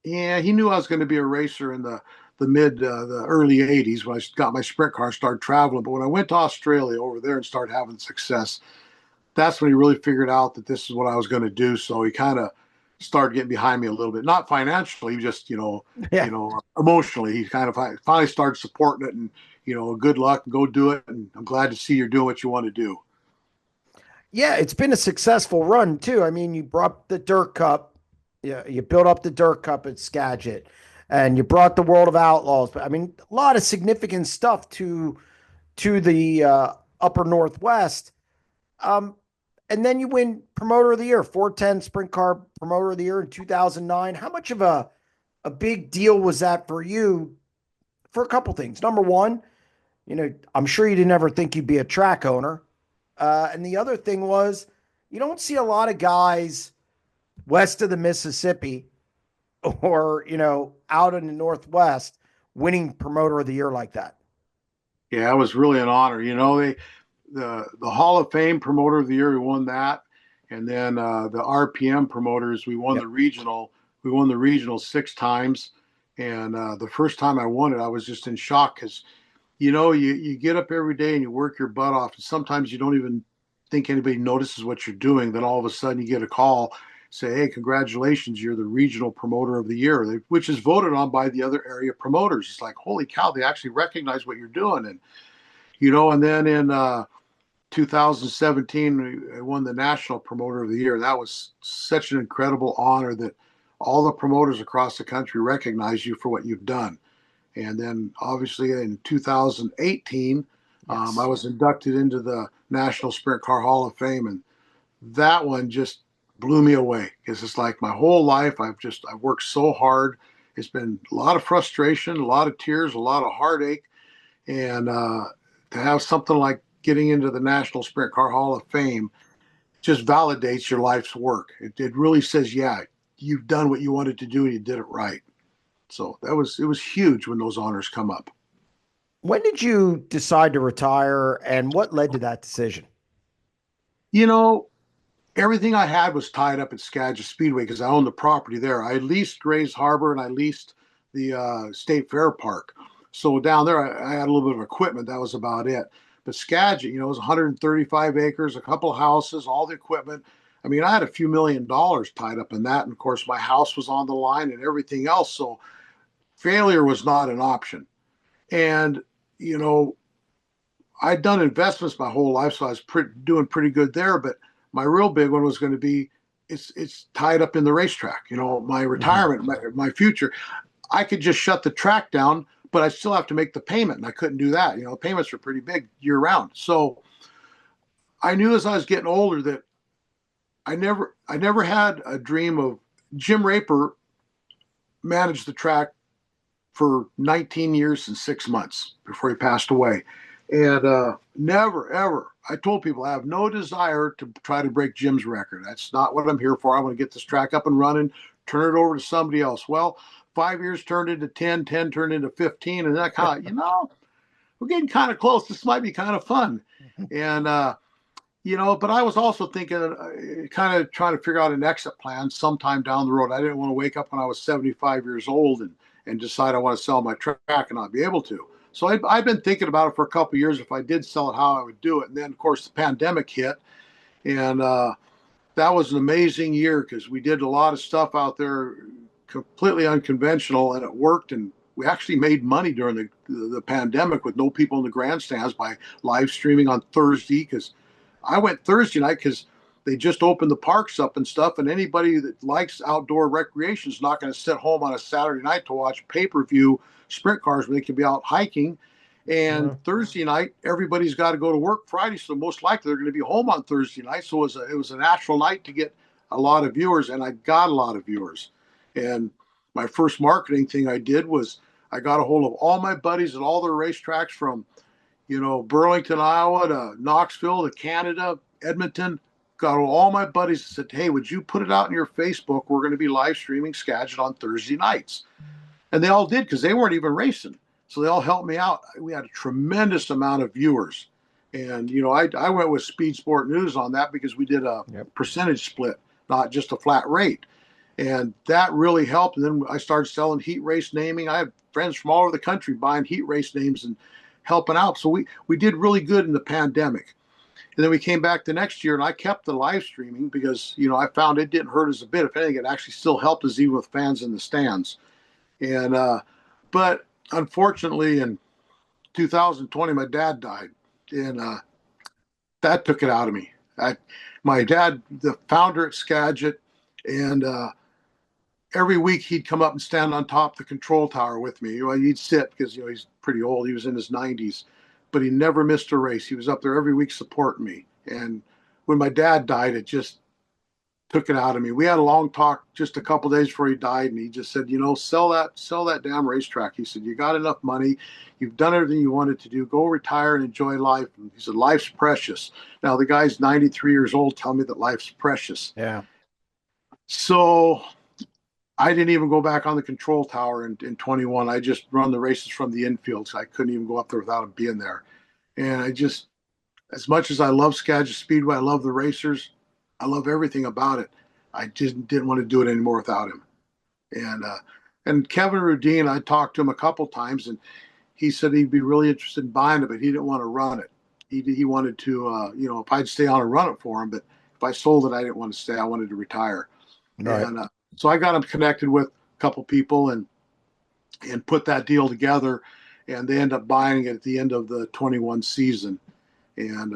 yeah, he knew I was going to be a racer in the early 80s when I got my sprint car and started traveling. But when I went to Australia over there and started having success, that's when he really figured out that this is what I was going to do. So he kind of started getting behind me a little bit, not financially, just, Yeah. emotionally. He kind of finally started supporting it and, good luck and go do it. And I'm glad to see you're doing what you want to do. Yeah, it's been a successful run too. I mean, you brought the Dirt Cup, yeah, you built up the Dirt Cup at Skagit, and you brought the World of Outlaws. But I mean, a lot of significant stuff to the Upper Northwest. Um, and then you win Promoter of the Year, 410 Sprint Car Promoter of the Year in 2009. How much of a big deal was that for you? For a couple things. Number one, I'm sure you didn't ever think you'd be a track owner. And the other thing was, you don't see a lot of guys west of the Mississippi or, out in the Northwest winning Promoter of the Year like that. Yeah, it was really an honor. The Hall of Fame Promoter of the Year, we won that. And then the RPM promoters, we won Yep. the regional. We won the regional 6 times. And the first time I won it, I was just in shock because you get up every day and you work your butt off. And sometimes you don't even think anybody notices what you're doing. Then all of a sudden you get a call, say, hey, congratulations, you're the regional promoter of the year, which is voted on by the other area promoters. It's like, holy cow, they actually recognize what you're doing. And then in 2017, I won the national promoter of the year. That was such an incredible honor that all the promoters across the country recognize you for what you've done. And then obviously in 2018, Yes. I was inducted into the National Sprint Car Hall of Fame. And that one just blew me away because it's like my whole life, I've worked so hard. It's been a lot of frustration, a lot of tears, a lot of heartache. And to have something like getting into the National Sprint Car Hall of Fame just validates your life's work. It really says, yeah, you've done what you wanted to do and you did it right. So it was huge when those honors come up. When did you decide to retire and what led to that decision? You know, everything I had was tied up at Skagit Speedway because I owned the property there. I leased Grays Harbor and I leased the State Fair Park. So down there, I had a little bit of equipment. That was about it. But Skagit, it was 135 acres, a couple of houses, all the equipment. I mean, I had a few $1 million tied up in that. And of course, my house was on the line and everything else. So failure was not an option. And, you know, I'd done investments my whole life, so I was doing pretty good there. But my real big one was going to be it's tied up in the racetrack. My Mhm. retirement, my future. I could just shut the track down, but I still have to make the payment, and I couldn't do that. Payments are pretty big year round. So I knew as I was getting older that I never had a dream of Jim Raper managed the track for 19 years and 6 months before he passed away. And never, ever, I told people I have no desire to try to break Jim's record. That's not what I'm here for. I want to get this track up and running, turn it over to somebody else. Well, 5 years turned into 10, 10 turned into 15. And that kind of, we're getting kind of close. This might be kind of fun. And, but I was also thinking, kind of trying to figure out an exit plan sometime down the road. I didn't want to wake up when I was 75 years old and decide I want to sell my track and not be able to. So I've been thinking about it for a couple of years. If I did sell it, how I would do it. And then, of course, the pandemic hit. And that was an amazing year because we did a lot of stuff out there completely unconventional, and it worked. And we actually made money during the pandemic with no people in the grandstands by live streaming on Thursday because I went Thursday night because they just opened the parks up and stuff, and anybody that likes outdoor recreation is not going to sit home on a Saturday night to watch pay-per-view sprint cars when they can be out hiking. And Mhm. Thursday night, everybody's got to go to work Friday, so most likely they're going to be home on Thursday night. So it was a natural night to get a lot of viewers, and I got a lot of viewers. And my first marketing thing I did was I got a hold of all my buddies at all their racetracks from Burlington, Iowa to Knoxville to Canada, Edmonton. Got all my buddies and said, hey, would you put it out in your Facebook? We're going to be live streaming Skagit on Thursday nights. And they all did because they weren't even racing. So they all helped me out. We had a tremendous amount of viewers. And, I went with Speed Sport News on that because we did a percentage split, not just a flat rate. And that really helped. And then I started selling heat race naming. I had friends from all over the country buying heat race names and helping out. So we did really good in the pandemic. And then we came back the next year and I kept the live streaming because, I found it didn't hurt us a bit. If anything, it actually still helped us even with fans in the stands. And, but unfortunately in 2020, my dad died and, that took it out of me. My dad, the founder at Skagit, and, every week he'd come up and stand on top of the control tower with me. He'd sit because, he's pretty old. He was in his 90s, but he never missed a race. He was up there every week supporting me. And when my dad died, it just took it out of me. We had a long talk just a couple days before he died, and he just said, sell that damn racetrack. He said, you got enough money. You've done everything you wanted to do. Go retire and enjoy life. And he said, life's precious. Now, the guy's 93 years old telling me that life's precious. Yeah. So I didn't even go back on the control tower in 21. I just run the races from the infield. So I couldn't even go up there without him being there. And as much as I love Skagit Speedway, I love the racers, I love everything about it. I just didn't want to do it anymore without him. And Kevin Rudine, I talked to him a couple times, and he said he'd be really interested in buying it, but he didn't want to run it. He wanted to, if I'd stay on and run it for him, but if I sold it, I didn't want to stay. I wanted to retire. Right. And so I got him connected with a couple people and put that deal together, and they end up buying it at the end of the 21 season. And,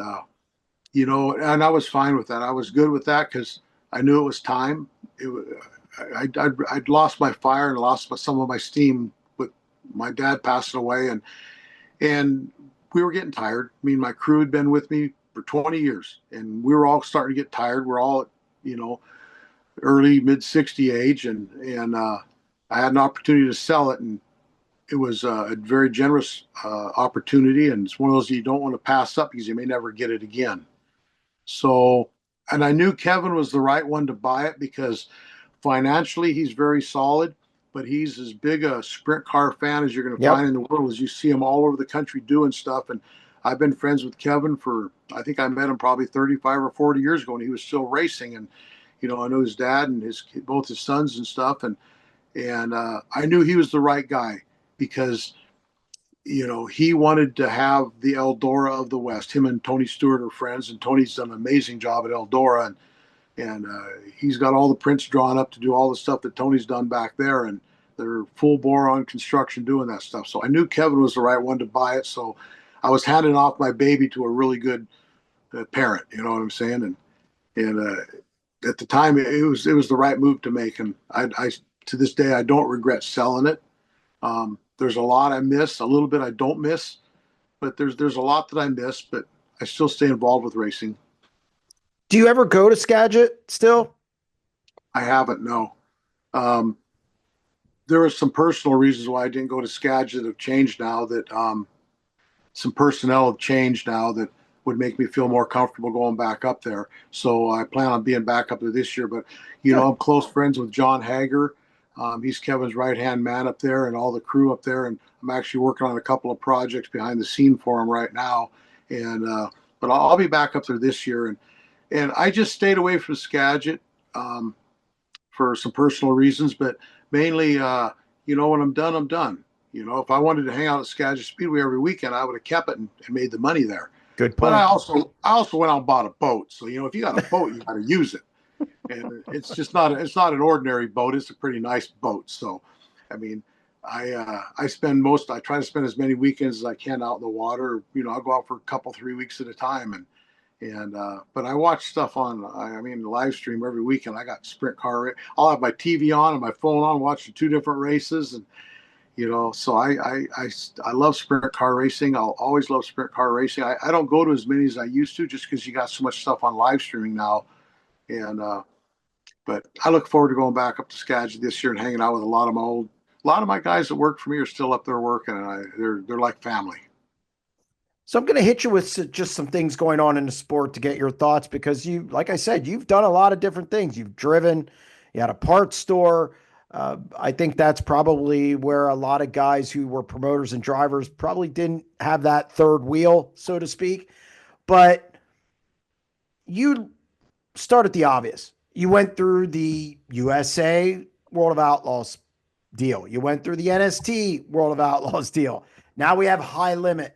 and I was fine with that. I was good with that because I knew it was time. I'd lost my fire and lost some of my steam with my dad passing away, and we were getting tired. I mean, my crew had been with me for 20 years, and we were all starting to get tired. We're all, early mid 60 age, and I had an opportunity to sell it, and it was a very generous opportunity, and it's one of those you don't want to pass up because you may never get it again. So, and I knew Kevin was the right one to buy it because financially he's very solid, but he's as big a sprint car fan as you're going to find in the world. As you see him all over the country doing stuff. And I've been friends with Kevin I think I met him probably 35 or 40 years ago when he was still racing. And, I know his dad and both his sons and stuff. And I knew he was the right guy because, he wanted to have the Eldora of the West. Him and Tony Stewart are friends, and Tony's done an amazing job at Eldora. And he's got all the prints drawn up to do all the stuff that Tony's done back there. And they're full bore on construction doing that stuff. So I knew Kevin was the right one to buy it. So I was handing off my baby to a really good parent, you know what I'm saying? And at the time it was the right move to make. And I to this day, I don't regret selling it. There's a lot I miss, a little bit I don't miss, but there's a lot that I miss, but I still stay involved with racing. Do you ever go to Skagit still? I haven't, no. There were some personal reasons why I didn't go to Skagit that have changed now, that some personnel have changed now that would make me feel more comfortable going back up there. So I plan on being back up there this year, but I'm close friends with John Hager. He's Kevin's right-hand man up there and all the crew up there. And I'm actually working on a couple of projects behind the scene for him right now. And, but I'll be back up there this year. And I just stayed away from Skagit for some personal reasons, but mainly, when I'm done, I'm done. If I wanted to hang out at Skagit Speedway every weekend, I would have kept it and made the money there. Good point. But I also went out and bought a boat. So, if you got a boat, you got to use it. And it's not an ordinary boat. It's a pretty nice boat. So, I mean, I try to spend as many weekends as I can out in the water. I'll go out for a couple, 3 weeks at a time. But I watch stuff on, the live stream every weekend. I got sprint car. I'll have my TV on and my phone on, watching 2 different races. And, so I love sprint car racing. I'll always love sprint car racing. I don't go to as many as I used to just because you got so much stuff on live streaming now. But I look forward to going back up to Skagit this year and hanging out with a lot of my guys that work for me are still up there working, and they're like family. So I'm going to hit you with just some things going on in the sport to get your thoughts because you, like I said, you've done a lot of different things. You've driven, you had a parts store. I think that's probably where a lot of guys who were promoters and drivers probably didn't have that third wheel, so to speak. But you started the obvious. You went through the USA World of Outlaws deal. You went through the NST World of Outlaws deal. Now we have High Limit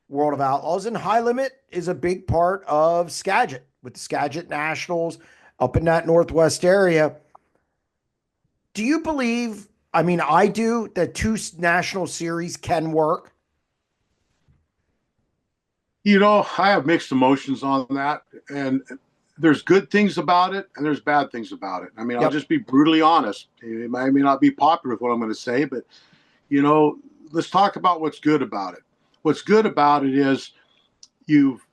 World of Outlaws, and High Limit is a big part of Skagit with the Skagit Nationals up in that Northwest area. Do you believe? I mean, I do that two national series can work. I have mixed emotions on that, and there's good things about it and there's bad things about it. I mean, I'll Yep. just be brutally honest. It may not be popular with what I'm going to say, but you know, let's talk about what's good about it. What's good about it is you've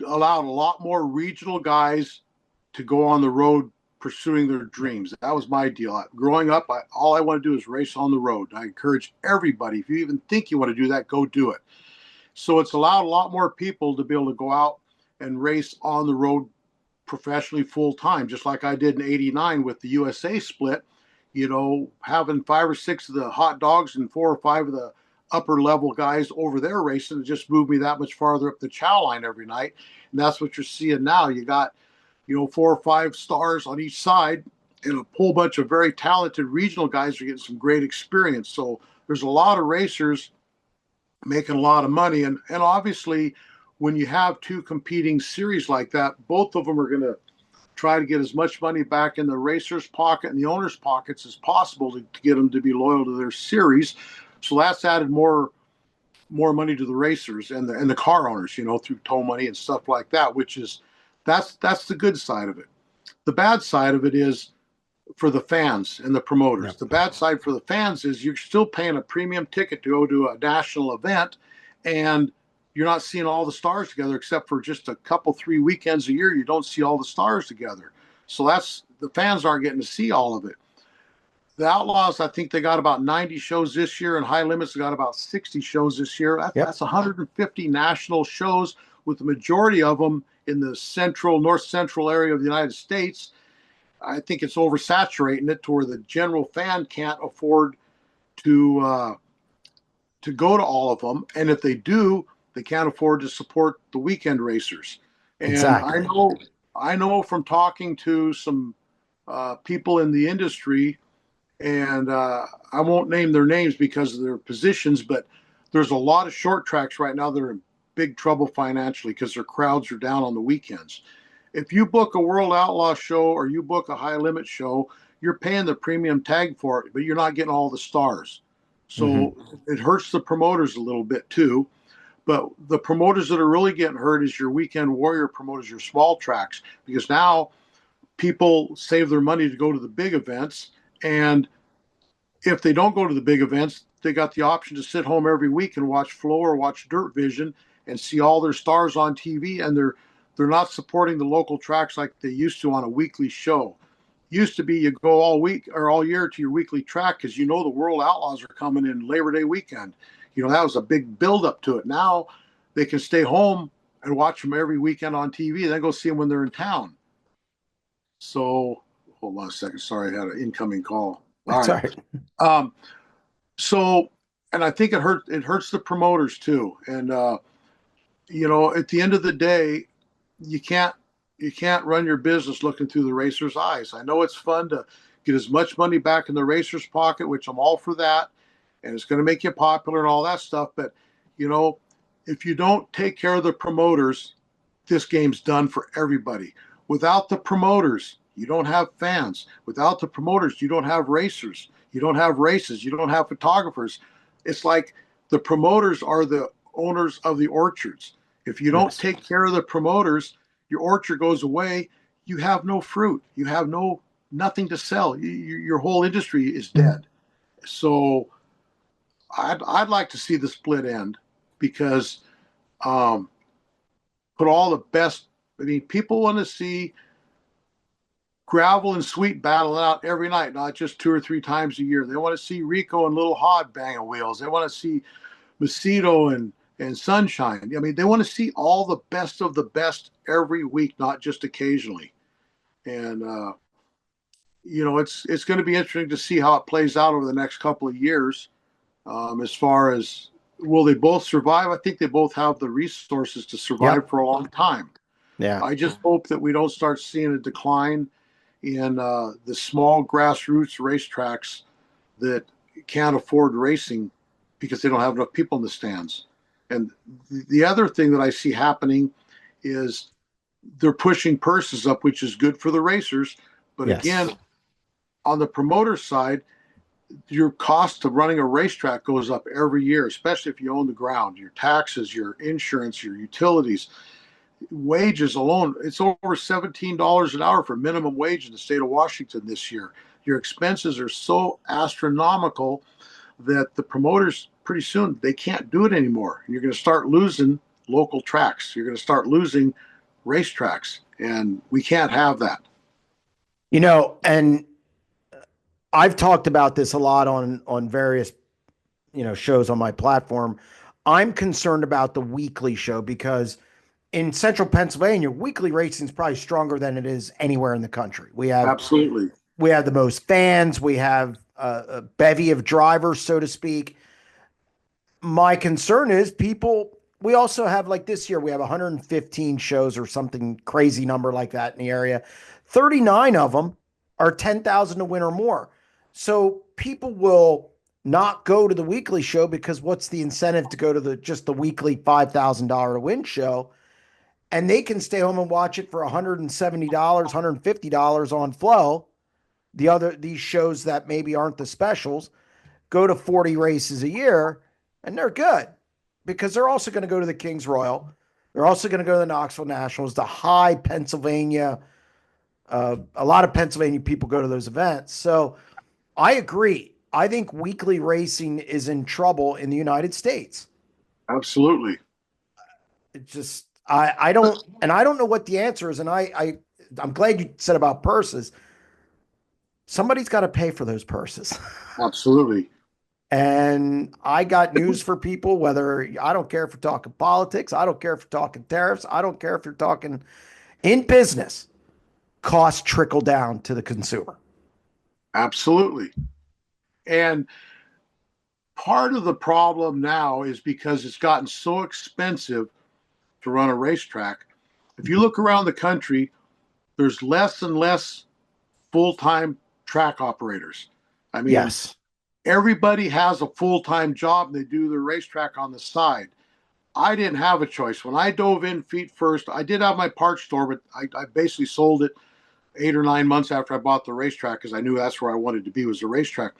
allowed a lot more regional guys to go on the road pursuing their dreams. That was my deal. Growing up, all I want to do is race on the road. I encourage everybody, if you even think you want to do that, go do it. So it's allowed a lot more people to be able to go out and race on the road professionally full time, just like I did in '89 with the USA split. Having 5 or 6 of the hot dogs and 4 or 5 of the upper level guys over there racing, it just moved me that much farther up the chow line every night. And that's what you're seeing now. You got, 4 or 5 stars on each side, and a whole bunch of very talented regional guys are getting some great experience. So there's a lot of racers making a lot of money. And obviously, when you have two competing series like that, both of them are going to try to get as much money back in the racer's pocket and the owner's pockets as possible to get them to be loyal to their series. So that's added more money to the racers and the car owners, through tow money and stuff like that, which is that's the good side of it. The bad side of it is for the fans and the promoters. Yep. The bad side for the fans is you're still paying a premium ticket to go to a national event, and you're not seeing all the stars together except for just a couple, 3 weekends a year. You don't see all the stars together. So that's the fans aren't getting to see all of it. The Outlaws, I think they got about 90 shows this year, and High Limits got about 60 shows this year. Yep. That's 150 national shows, with the majority of them in the north central area of the United States. I think it's oversaturating it to where the general fan can't afford to go to all of them, and if they do, they can't afford to support the weekend racers. And I Exactly. know, I know from talking to some people in the industry, and I won't name their names because of their positions, but there's a lot of short tracks right now that are in big trouble financially because their crowds are down on the weekends. If you book a World Outlaw show or you book a High Limit show, you're paying the premium tag for it, but you're not getting all the stars. Hmm. So it hurts the promoters a little bit too. But the promoters that are really getting hurt is your weekend warrior promoters, your small tracks, because now people save their money to go to the big events. And if they don't go to the big events, they got the option to sit home every week and watch Flow or watch Dirt Vision and see all their stars on TV. And they're not supporting the local tracks like they used to on a weekly show. Used to be you go all week or all year to your weekly track because the World Outlaws are coming in Labor Day weekend. That was a big build up to it. Now they can stay home and watch them every weekend on TV, and then go see them when they're in town. So hold on a second. Sorry, I had an incoming call. All That's all right. right. Um, so, and I think it hurts the promoters too. And at the end of the day, you can't you can't run your business looking through the racer's eyes. I know it's fun to get as much money back in the racer's pocket, which I'm all for that, and it's going to make you popular and all that stuff. But you know, if you don't take care of the promoters, this game's done for everybody. Without the promoters, you don't have fans. Without the promoters, you don't have racers. You don't have races. You don't have photographers. It's like the promoters are the owners of the orchards. If you don't Yes. take care of the promoters, your orchard goes away. You have no fruit. You have nothing to sell. Your whole industry is dead. So I'd like to see the split end because um, put all the best. I mean, people want to see Gravel and Sweet battle out every night, not just 2 or 3 times a year. They want to see Rico and Little Hod banging wheels. They want to see Macedo and and sunshine. I mean, they want to see all the best of the best every week, not just occasionally. And it's going to be interesting to see how it plays out over the next couple of years. As far as will they both survive? I think they both have the resources to survive Yep. for a long time. Yeah. I just hope that we don't start seeing a decline in the small grassroots racetracks that can't afford racing because they don't have enough people in the stands. And the other thing that I see happening is they're pushing purses up, which is good for the racers. But Yes. again, on the promoter side, your cost of running a racetrack goes up every year, especially if you own the ground. Your taxes, your insurance, your utilities, wages alone, it's over $17 an hour for minimum wage in the state of Washington this year. Your expenses are so astronomical that the promoters pretty soon they can't do it anymore. You're going to start losing local tracks. You're going to start losing racetracks, and we can't have that. And I've talked about this a lot on various, shows on my platform. I'm concerned about the weekly show because in central Pennsylvania, weekly racing is probably stronger than it is anywhere in the country. Absolutely. We have the most fans. We have a bevy of drivers, so to speak. My concern is people. We also have, like, this year, we have 115 shows or something crazy number like that in the area. 39 of them are 10,000 to win or more. So people will not go to the weekly show because what's the incentive to go to just the weekly $5,000 to win show? And they can stay home and watch it for $170, $150 on Flow. These shows that maybe aren't the specials go to 40 races a year, and they're good because they're also going to go to the Kings Royal. They're also going to go to the Knoxville Nationals, the high Pennsylvania. A lot of Pennsylvania people go to those events. So I agree. I think weekly racing is in trouble in the United States. Absolutely. It's just I don't know what the answer is, and I'm glad you said about purses. Somebody's got to pay for those purses. Absolutely. And I got news for people, whether I don't care if you're talking politics, I don't care if you're talking tariffs, I don't care if you're talking in business, costs trickle down to the consumer. Absolutely. And part of the problem now is because it's gotten so expensive to run a racetrack. If you look around the country, there's less and less full-time track operators. I mean, Yes. everybody has a full-time job and they do their racetrack on the side. I didn't have a choice. When I dove in feet first, I did have my parts store, but I basically sold it 8 or 9 months after I bought the racetrack because I knew that's where I wanted to be, was the racetrack.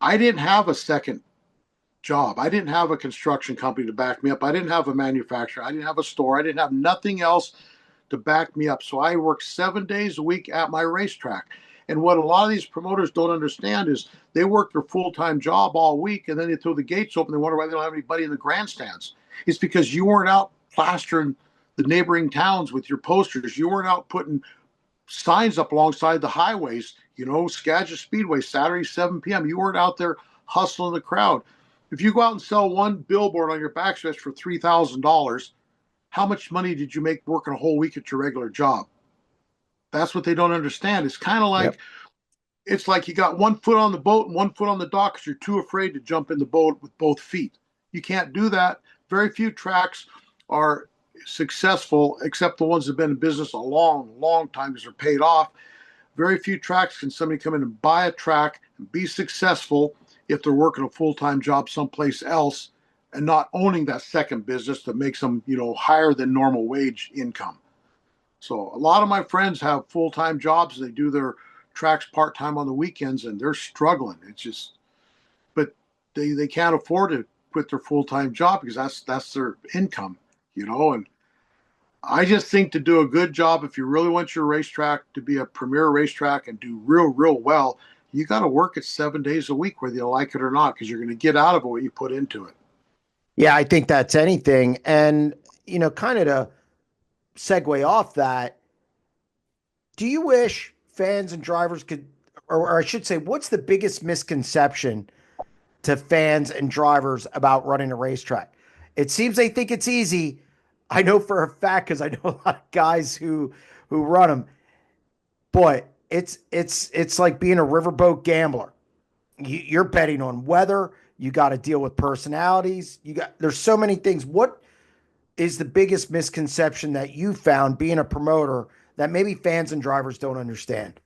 I didn't have a second job. I didn't have a construction company to back me up. I didn't have a manufacturer. I didn't have a store. I didn't have nothing else to back me up. So I worked 7 days a week at my racetrack. And what a lot of these promoters don't understand is they work their full-time job all week, and then they throw the gates open. They wonder why they don't have anybody in the grandstands. It's because you weren't out plastering the neighboring towns with your posters. You weren't out putting signs up alongside the highways. Skagit Speedway, Saturday, 7 p.m. You weren't out there hustling the crowd. If you go out and sell one billboard on your backstretch for $3,000, how much money did you make working a whole week at your regular job? That's what they don't understand. It's kind of like, It's like you got one foot on the boat and one foot on the dock because you're too afraid to jump in the boat with both feet. You can't do that. Very few tracks are successful, except the ones that have been in business a long, long time because they're paid off. Very few tracks can somebody come in and buy a track and be successful if they're working a full-time job someplace else and not owning that second business that makes them, higher than normal wage income. So a lot of my friends have full-time jobs. They do their tracks part-time on the weekends and they're struggling. It's just, but they can't afford to quit their full-time job because that's their income, and I just think to do a good job, if you really want your racetrack to be a premier racetrack and do real well, you got to work it 7 days a week, whether you like it or not, because you're going to get out of it what you put into it. Yeah, I think that's anything. And, kind of to segue off that, do you wish fans and drivers could, or I should say, what's the biggest misconception to fans and drivers about running a racetrack? It seems they think it's easy. I know for a fact because I know a lot of guys who run them. Boy, it's like being a riverboat gambler. You're betting on weather. You got to deal with personalities. There's so many things. What is the biggest misconception that you found being a promoter that maybe fans and drivers don't understand?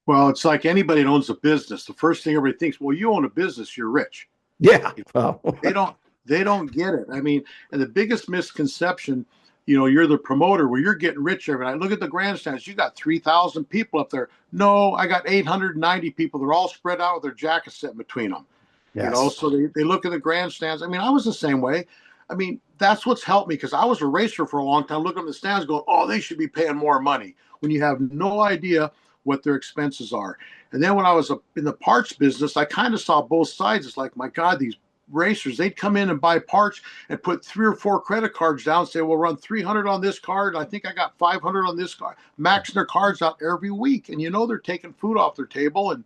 Well, it's like anybody that owns a business. The first thing everybody thinks, well, you own a business, you're rich. Yeah. Well, They don't they don't get it. I mean, and the biggest misconception, you're the promoter where you're getting rich every night. Look at the grandstands. You got 3,000 people up there. No, I got 890 people. They're all spread out with their jackets set between them. yes. So they look at the grandstands. I mean, I was the same way. I mean, that's what's helped me because I was a racer for a long time, looking at the stands going, oh, they should be paying more money when you have no idea what their expenses are. And then when I was in the parts business, I kind of saw both sides. It's like, my God, these racers, they'd come in and buy parts and put 3 or 4 credit cards down, say, we'll run 300 on this card. I think I got 500 on this card, maxing their cards out every week. And they're taking food off their table. And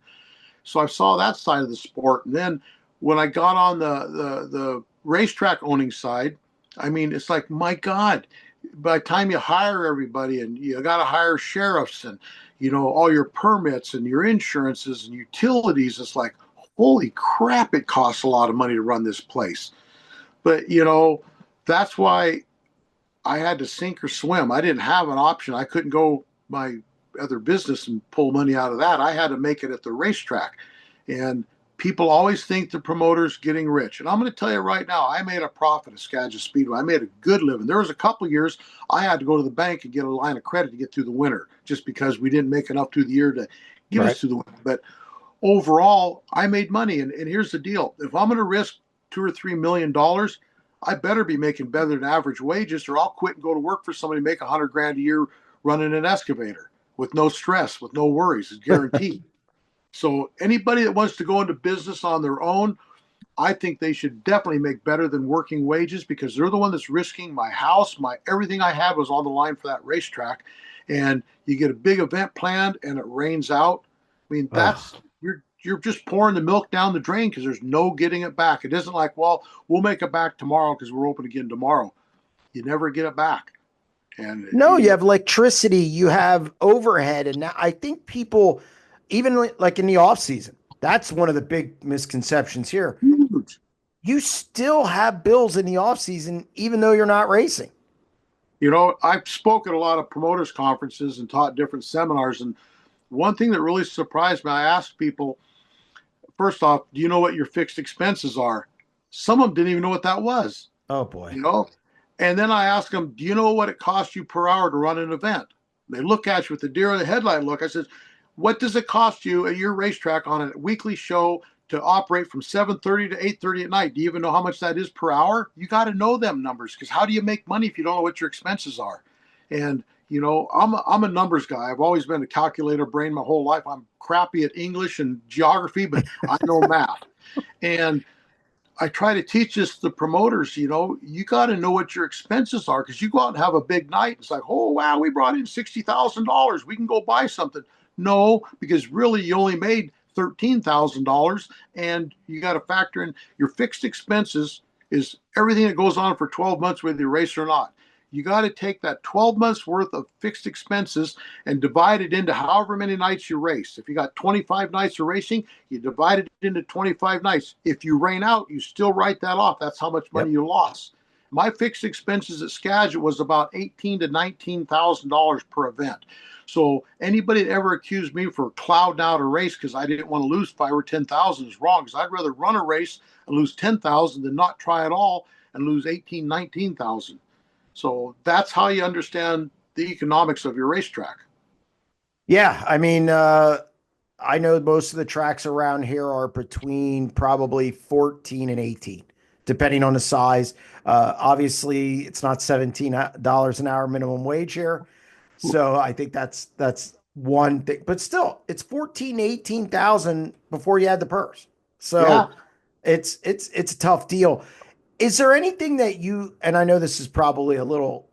so I saw that side of the sport. And then when I got on the racetrack owning side, I mean, it's like, my God, by the time you hire everybody and you got to hire sheriffs and, all your permits and your insurances and utilities, it's like, holy crap, it costs a lot of money to run this place. But, that's why I had to sink or swim. I didn't have an option. I couldn't go my other business and pull money out of that. I had to make it at the racetrack. And people always think the promoter's getting rich. And I'm going to tell you right now, I made a profit at Skagit Speedway. I made a good living. There was a couple of years I had to go to the bank and get a line of credit to get through the winter just because we didn't make enough through the year to get Right. us through the winter. But overall, I made money. And here's the deal. If I'm going to risk $2 or $3 million, I better be making better than average wages, or I'll quit and go to work for somebody to make 100 grand a year running an excavator with no stress, with no worries. It's guaranteed. So anybody that wants to go into business on their own, I think they should definitely make better than working wages because they're the one that's risking my house, my everything I have was on the line for that racetrack. And you get a big event planned and it rains out. I mean, Oh, you're just pouring the milk down the drain because there's no getting it back. It isn't like, well, we'll make it back tomorrow because we're open again tomorrow. You never get it back. And no, you have electricity, you have overhead. And now I think people, even like in the off season, that's one of the big misconceptions here. huge. You still have bills in the off season, even though you're not racing. I've spoken at a lot of promoters conferences and taught different seminars. And one thing that really surprised me, I asked people, first off, do you know what your fixed expenses are? Some of them didn't even know what that was, Oh boy. you know? And then I asked them, do you know what it costs you per hour to run an event? They look at you with the deer in the headlight look. I said, what does it cost you at your racetrack on a weekly show to operate from 7:30 to 8:30 at night? Do you even know how much that is per hour? You got to know them numbers because how do you make money if you don't know what your expenses are? And I'm a numbers guy. I've always been a calculator brain my whole life. I'm crappy at English and geography, but I know math. And I try to teach this to the promoters, you got to know what your expenses are because you go out and have a big night. It's like, oh, wow, we brought in $60,000. We can go buy something. No, because really you only made $13,000 and you got to factor in your fixed expenses is everything that goes on for 12 months, whether you race or not. You got to take that 12 months worth of fixed expenses and divide it into however many nights you race. If you got 25 nights of racing, you divide it into 25 nights. If you rain out, you still write that off. That's how much money Yep. you lost. My fixed expenses at Skagit was about $18,000 to $19,000 per event. So anybody that ever accused me for clouding out a race because I didn't want to lose 5 or 10,000 is wrong. Because I'd rather run a race and lose 10,000 than not try at all and lose 18, 19,000. So that's how you understand the economics of your racetrack. Yeah. I mean, I know most of the tracks around here are between probably 14 and 18, depending on the size. Obviously, it's not $17 an hour minimum wage here. So I think that's one thing. But still, it's 14 to 18,000 before you add the purse. Yeah. So it's a tough deal. Is there anything that you, and I know this is probably a little,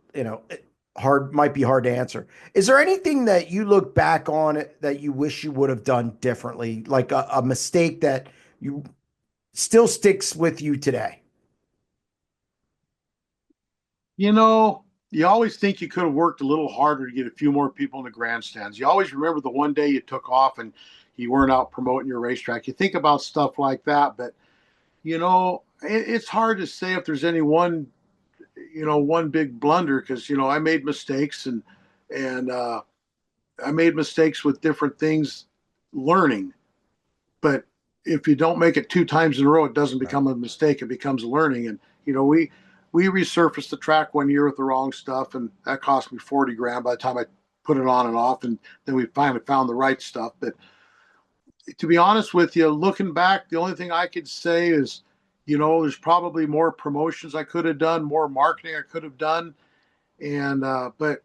hard, might be hard to answer. Is there anything that you look back on it that you wish you would have done differently, like a mistake that you still sticks with you today? You know, you always think you could have worked a little harder to get a few more people in the grandstands. You always remember the one day you took off and you weren't out promoting your racetrack. You think about stuff like that, but it's hard to say if there's any one big blunder because I made mistakes and I made mistakes with different things, learning. But if you don't make it two times in a row, it doesn't Right. become a mistake. It becomes learning. And we resurfaced the track one year with the wrong stuff, and that cost me 40 grand by the time I put it on and off. And then we finally found the right stuff. But to be honest with you, looking back, the only thing I could say is, there's probably more promotions I could have done, more marketing I could have done. But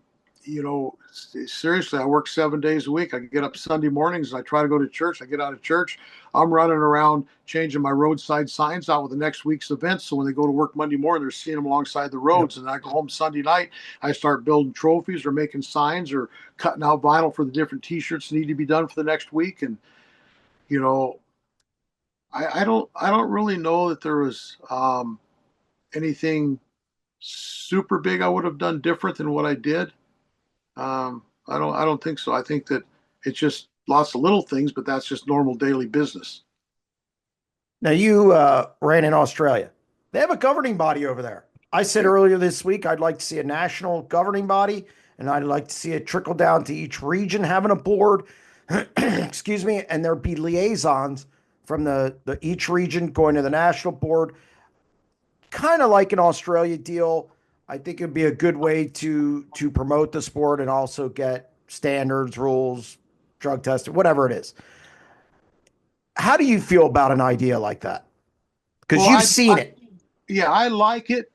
seriously, I work 7 days a week. I get up Sunday mornings and I try to go to church. I get out of church, I'm running around changing my roadside signs out with the next week's events. So when they go to work Monday morning, they're seeing them alongside the Yep. roads. And I go home Sunday night, I start building trophies or making signs or cutting out vinyl for the different T-shirts that need to be done for the next week. And you know, I don't really know that there was anything super big I would have done different than what I did. I don't think so. I think that it's just lots of little things, but that's just normal daily business. Now you ran in Australia. They have a governing body over there. I said earlier this week I'd like to see a national governing body, and I'd like to see it trickle down to each region having a board. Excuse me, and there'd be liaisons from the each region going to the national board, kind of like an Australia deal. I think it'd be a good way to promote the sport and also get standards, rules, drug testing, whatever it is. How do you feel about an idea like that? Because Well, you've seen it. yeah, I like it.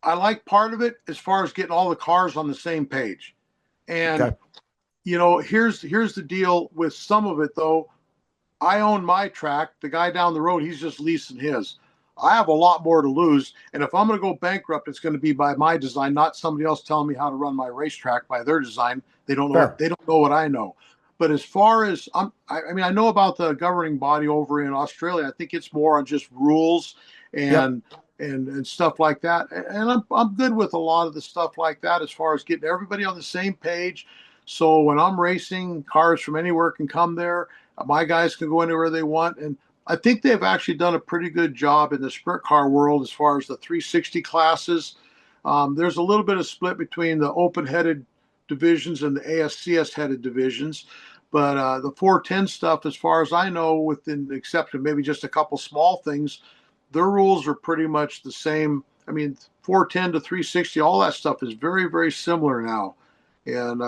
I like part of it as far as getting all the cars on the same page. And Okay. here's the deal with some of it though. I own my track. The guy down the road, he's just leasing his. I have a lot more to lose. And if I'm going to go bankrupt, it's going to be by my design, not somebody else telling me how to run my racetrack by their design. Fair. They don't know what I know. But as far as I mean, I know about the governing body over in Australia. I think it's more on just rules Yep. and and stuff like that. And I'm good with a lot of the stuff like that as far as getting everybody on the same page. So when I'm racing, cars from anywhere can come there. My guys can go anywhere they want. And I think they've actually done a pretty good job in the sprint car world as far as the 360 classes. There's a little bit of split between the open-headed divisions and the ASCS-headed divisions. But the 410 stuff, as far as I know, within the exception of maybe just a couple small things, their rules are pretty much the same. I mean, 410 to 360, all that stuff is very, very similar now. And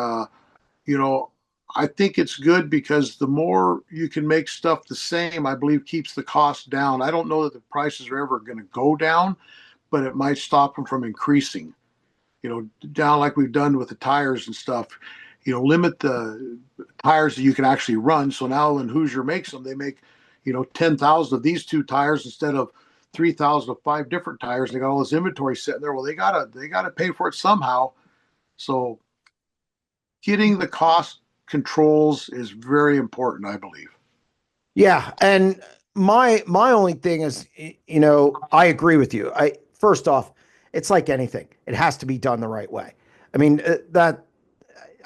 you know, I think it's good because the more you can make stuff the same, I believe keeps the cost down. I don't know that the prices are ever going to go down, but it might stop them from increasing. Down like we've done with the tires and stuff. Limit the tires that you can actually run. So now when Hoosier makes them, they make 10,000 of these two tires instead of 3,000 of five different tires. They got all this inventory sitting there. Well, they gotta pay for it somehow. So getting the cost controls is very important, I believe. Yeah, and my only thing is, I agree with you. I first off, it's like anything; it has to be done the right way. I mean, that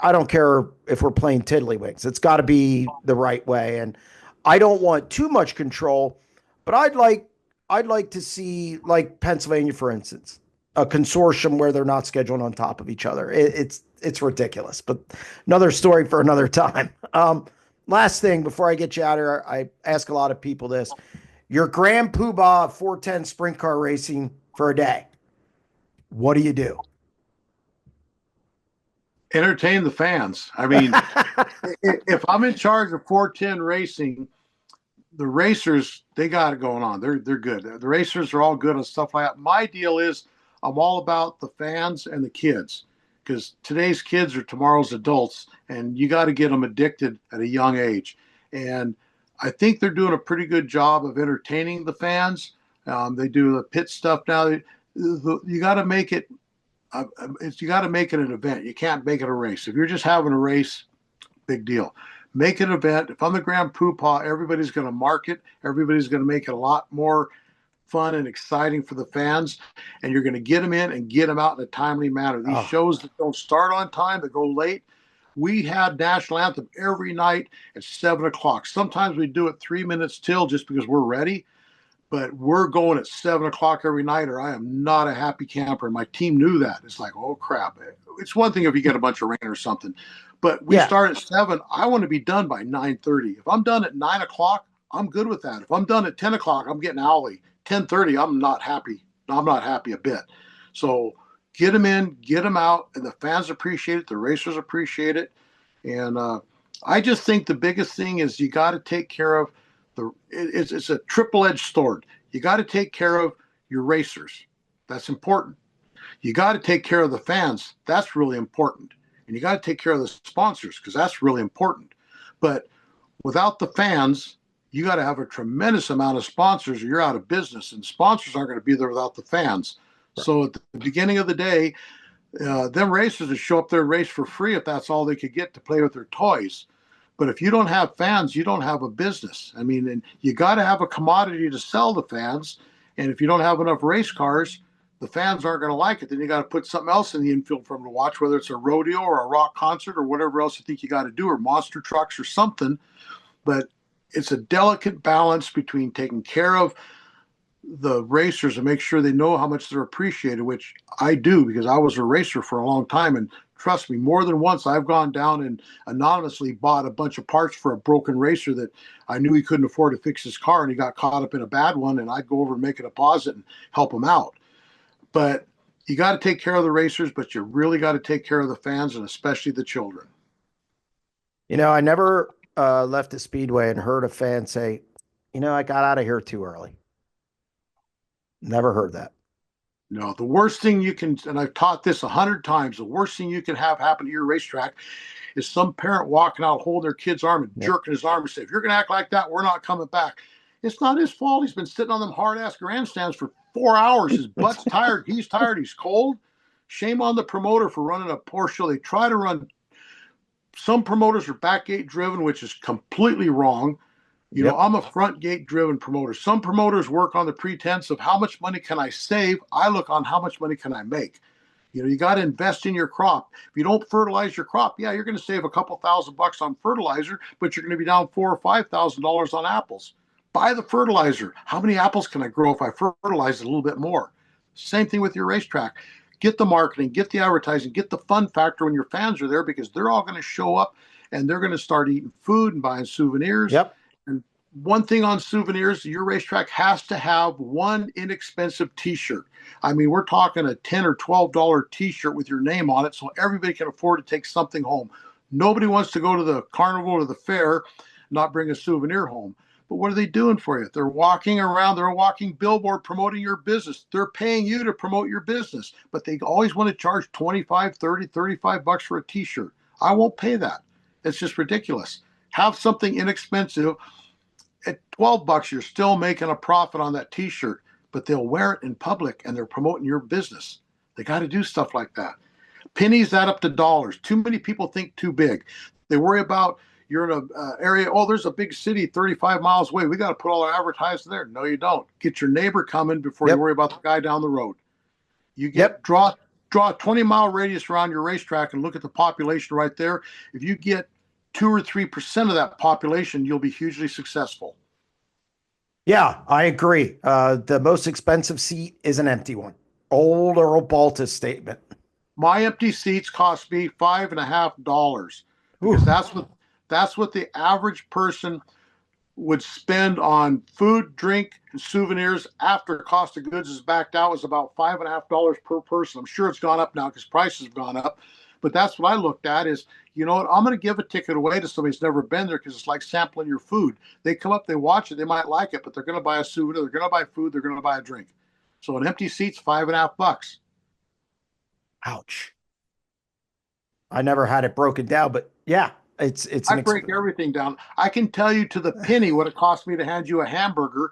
I don't care if we're playing tiddlywinks; it's got to be the right way. And I don't want too much control, but I'd like to see, like Pennsylvania, for instance, a consortium where they're not scheduled on top of each other. It's ridiculous, but another story for another time. Last thing before I get you out of here, I ask a lot of people this: your grand poobah 410 sprint car racing for a day. What do you do? Entertain the fans. I mean, if I'm in charge of 410 racing, the racers, they got it going on. They're good. The racers are all good and stuff like that. My deal is I'm all about the fans and the kids because today's kids are tomorrow's adults, and you got to get them addicted at a young age. And I think they're doing a pretty good job of entertaining the fans. They do the pit stuff now. You got to make it. You got to make it an event. You can't make it a race. If you're just having a race, big deal. Make an event. If I'm the Grand Poobah, everybody's going to market. Everybody's going to make it a lot more fun and exciting for the fans, and you're going to get them in and get them out in a timely manner. These Oh, shows that don't start on time, that go late, we had national anthem every night at 7 o'clock. Sometimes we do it 3 minutes till just because we're ready, but we're going at 7 o'clock every night, or I am not a happy camper. And my team knew that. It's like, oh crap. It's one thing if you get a bunch of rain or something, but we yeah. start at 7. I want to be done by 9:30. If I'm done at 9 o'clock, I'm good with that. If I'm done at 10 o'clock, I'm getting owly. 10:30, I'm not happy. I'm not happy a bit. So get them in, get them out, and the fans appreciate it. The racers appreciate it. And I just think the biggest thing is you got to take care of it's a triple-edged sword. You got to take care of your racers. That's important. You got to take care of the fans. That's really important. And you got to take care of the sponsors because that's really important. But without the fans, you got to have a tremendous amount of sponsors or you're out of business. And sponsors aren't going to be there without the fans. Right. So at the beginning of the day, them racers would show up there and race for free if that's all they could get to play with their toys. But if you don't have fans, you don't have a business. I mean, and you got to have a commodity to sell the fans. And if you don't have enough race cars, the fans aren't going to like it. Then you got to put something else in the infield for them to watch, whether it's a rodeo or a rock concert or whatever else you think you got to do, or monster trucks or something. But it's a delicate balance between taking care of the racers and make sure they know how much they're appreciated, which I do because I was a racer for a long time. And trust me, more than once I've gone down and anonymously bought a bunch of parts for a broken racer that I knew he couldn't afford to fix his car, and he got caught up in a bad one, and I'd go over and make a deposit and help him out. But you got to take care of the racers, but you really got to take care of the fans and especially the children. I never left the Speedway and heard a fan say, I got out of here too early. Never heard that. No, the worst thing you can, and I've taught this 100 times, the worst thing you can have happen to your racetrack is some parent walking out, holding their kid's arm and jerking his arm and say, if you're going to act like that, we're not coming back. It's not his fault. He's been sitting on them hard-ass grandstands for 4 hours. His butt's tired. He's tired. He's cold. Shame on the promoter for running a poor show. They try to run, some promoters are back gate driven, which is completely wrong. You know, I'm a front gate driven promoter. Some promoters work on the pretense of how much money can I save? I look on how much money can I make? You got to invest in your crop. If you don't fertilize your crop, yeah, you're going to save a couple $1,000 on fertilizer, but you're going to be down $4,000 or $5,000 on apples. Buy the fertilizer. How many apples can I grow if I fertilize it a little bit more? Same thing with your racetrack. Get the marketing, get the advertising, get the fun factor when your fans are there, because they're all going to show up and they're going to start eating food and buying souvenirs. Yep. And one thing on souvenirs, your racetrack has to have one inexpensive t-shirt. I mean, we're talking a $10 or $12 t-shirt with your name on it so everybody can afford to take something home. Nobody wants to go to the carnival or the fair, not bring a souvenir home. But what are they doing for you? They're walking around, they're a walking billboard promoting your business. They're paying you to promote your business, but they always want to charge 25, 30, 35 bucks for a t-shirt. I won't pay that. It's just ridiculous. Have something inexpensive. At 12 bucks, you're still making a profit on that t-shirt, but they'll wear it in public and they're promoting your business. They got to do stuff like that. Pennies add up to dollars. Too many people think too big. They worry about, you're in an area, oh, there's a big city 35 miles away. We got to put all our advertising there. No, you don't. Get your neighbor coming before you worry about the guy down the road. You draw a 20-mile radius around your racetrack and look at the population right there. If you get 2 or 3% of that population, you'll be hugely successful. Yeah, I agree. The most expensive seat is an empty one. Old Earl Baltus statement. My empty seats cost me $5.50 because that's what the average person would spend on food, drink, and souvenirs after cost of goods is backed out, was about $5.50 per person. I'm sure it's gone up now because prices have gone up. But that's what I looked at is, you know what, I'm going to give a ticket away to somebody who's never been there because it's like sampling your food. They come up, they watch it, they might like it, but they're going to buy a souvenir, they're going to buy food, they're going to buy a drink. So an empty seat's $5.50. Ouch. I never had it broken down, but yeah, it's I break everything down. I can tell you to the penny what it cost me to hand you a hamburger.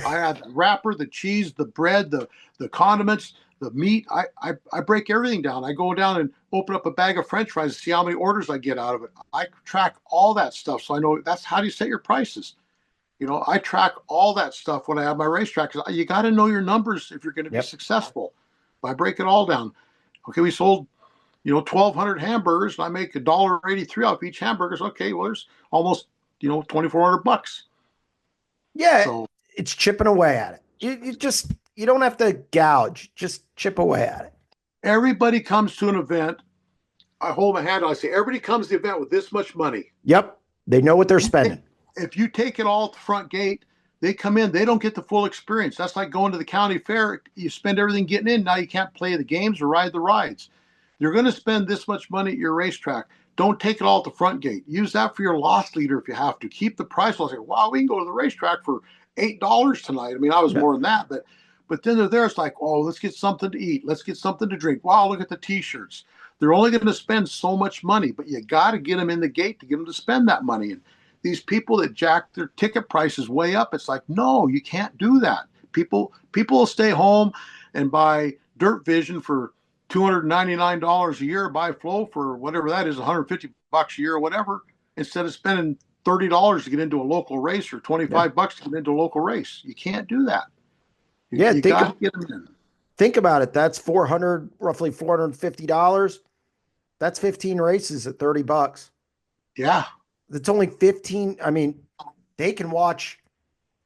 I had the wrapper, the cheese, the bread, the condiments, the meat. I break everything down. I go down and open up a bag of French fries and see how many orders I get out of it. I track all that stuff, so I know that's how do you set your prices. I track all that stuff when I have my racetrack. 'Cause you got to know your numbers if you're going to be Yep. successful. If I break it all down, okay, we sold 1,200 hamburgers, and I make $1.83 off each hamburgers. Okay, well, there's almost 2,400 bucks. Yeah, So it's chipping away at it. You don't have to gouge, just chip away at it. everybody comes to an event. I hold my hand out. I say, everybody comes to the event with this much money. Yep. They know what they're spending. If you take it all at the front gate, they come in, they don't get the full experience. That's like going to the county fair. You spend everything getting in. Now you can't play the games or ride the rides. You're going to spend this much money at your racetrack. Don't take it all at the front gate. Use that for your loss leader if you have to. Keep the price low. Say, wow, we can go to the racetrack for $8 tonight. I mean, I was more than that, but then they're there. It's like, oh, let's get something to eat. Let's get something to drink. Wow, look at the T-shirts. They're only going to spend so much money, but you got to get them in the gate to get them to spend that money. And these people that jack their ticket prices way up, it's like, no, you can't do that. People will stay home and buy Dirt Vision for $299 a year, buy Flow for whatever that is, $150 a year or whatever, instead of spending $30 to get into a local race or $25 to get into a local race. You can't do that. You got to get them in. Think about it. That's roughly $450. That's 15 races at $30. Yeah. It's only 15. I mean, they can watch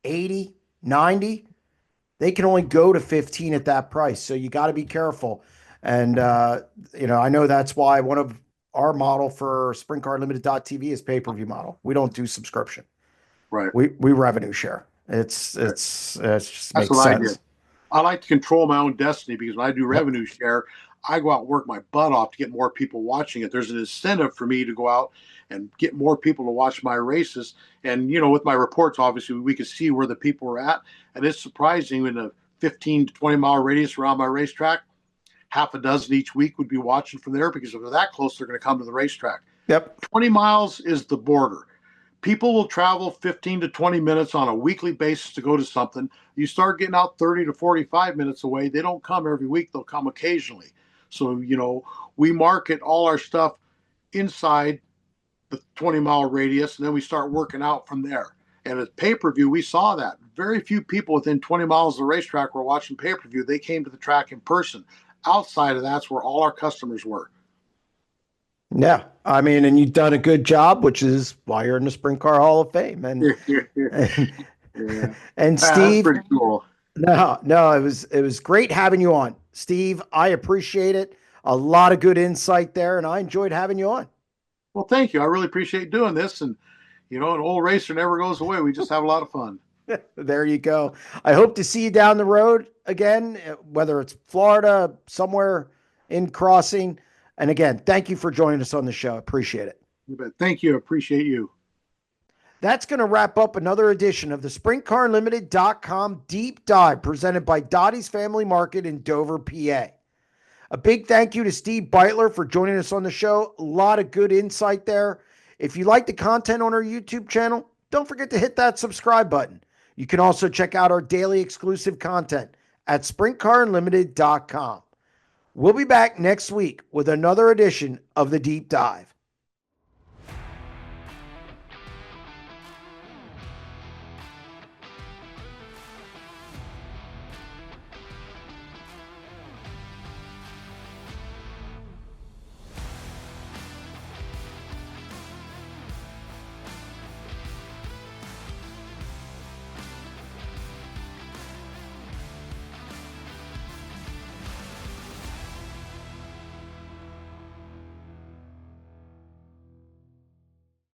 80, 90. They can only go to 15 at that price. So you got to be careful. And, I know that's why one of our model for SprintCarLimited.tv is pay-per-view model. We don't do subscription. Right. We revenue share. It's just That's makes what sense. I do. I like to control my own destiny because when I do revenue share, I go out and work my butt off to get more people watching it. There's an incentive for me to go out and get more people to watch my races. And, with my reports, obviously, we can see where the people are at. And it's surprising in a 15 to 20 mile radius around my racetrack, half a dozen each week would be watching from there because if they're that close, they're going to come to the racetrack. Yep. 20 miles is the border. People will travel 15 to 20 minutes on a weekly basis to go to something. You start getting out 30 to 45 minutes away. They don't come every week. They'll come occasionally. So, we market all our stuff inside the 20-mile radius, and then we start working out from there. And at pay-per-view, we saw that. Very few people within 20 miles of the racetrack were watching pay-per-view. They came to the track in person. Outside of that's where all our customers were. Yeah. I mean, and you've done a good job, which is why you're in the Sprint Car Hall of Fame. And and Steve, that's pretty cool. No, it was great having you on. Steve, I appreciate it. A lot of good insight there, and I enjoyed having you on. Well, thank you. I really appreciate doing this. And, an old racer never goes away. We just have a lot of fun. There you go. I hope to see you down the road again, whether it's Florida, somewhere in Crossing. And again, thank you for joining us on the show. Appreciate it. You bet. Thank you. Appreciate you. That's going to wrap up another edition of the SprintCarLimited.com Deep Dive presented by Dottie's Family Market in Dover, PA. A big thank you to Steve Beitler for joining us on the show. A lot of good insight there. If you like the content on our YouTube channel, don't forget to hit that subscribe button. You can also check out our daily exclusive content at SprintCarLimited.com. We'll be back next week with another edition of the Deep Dive.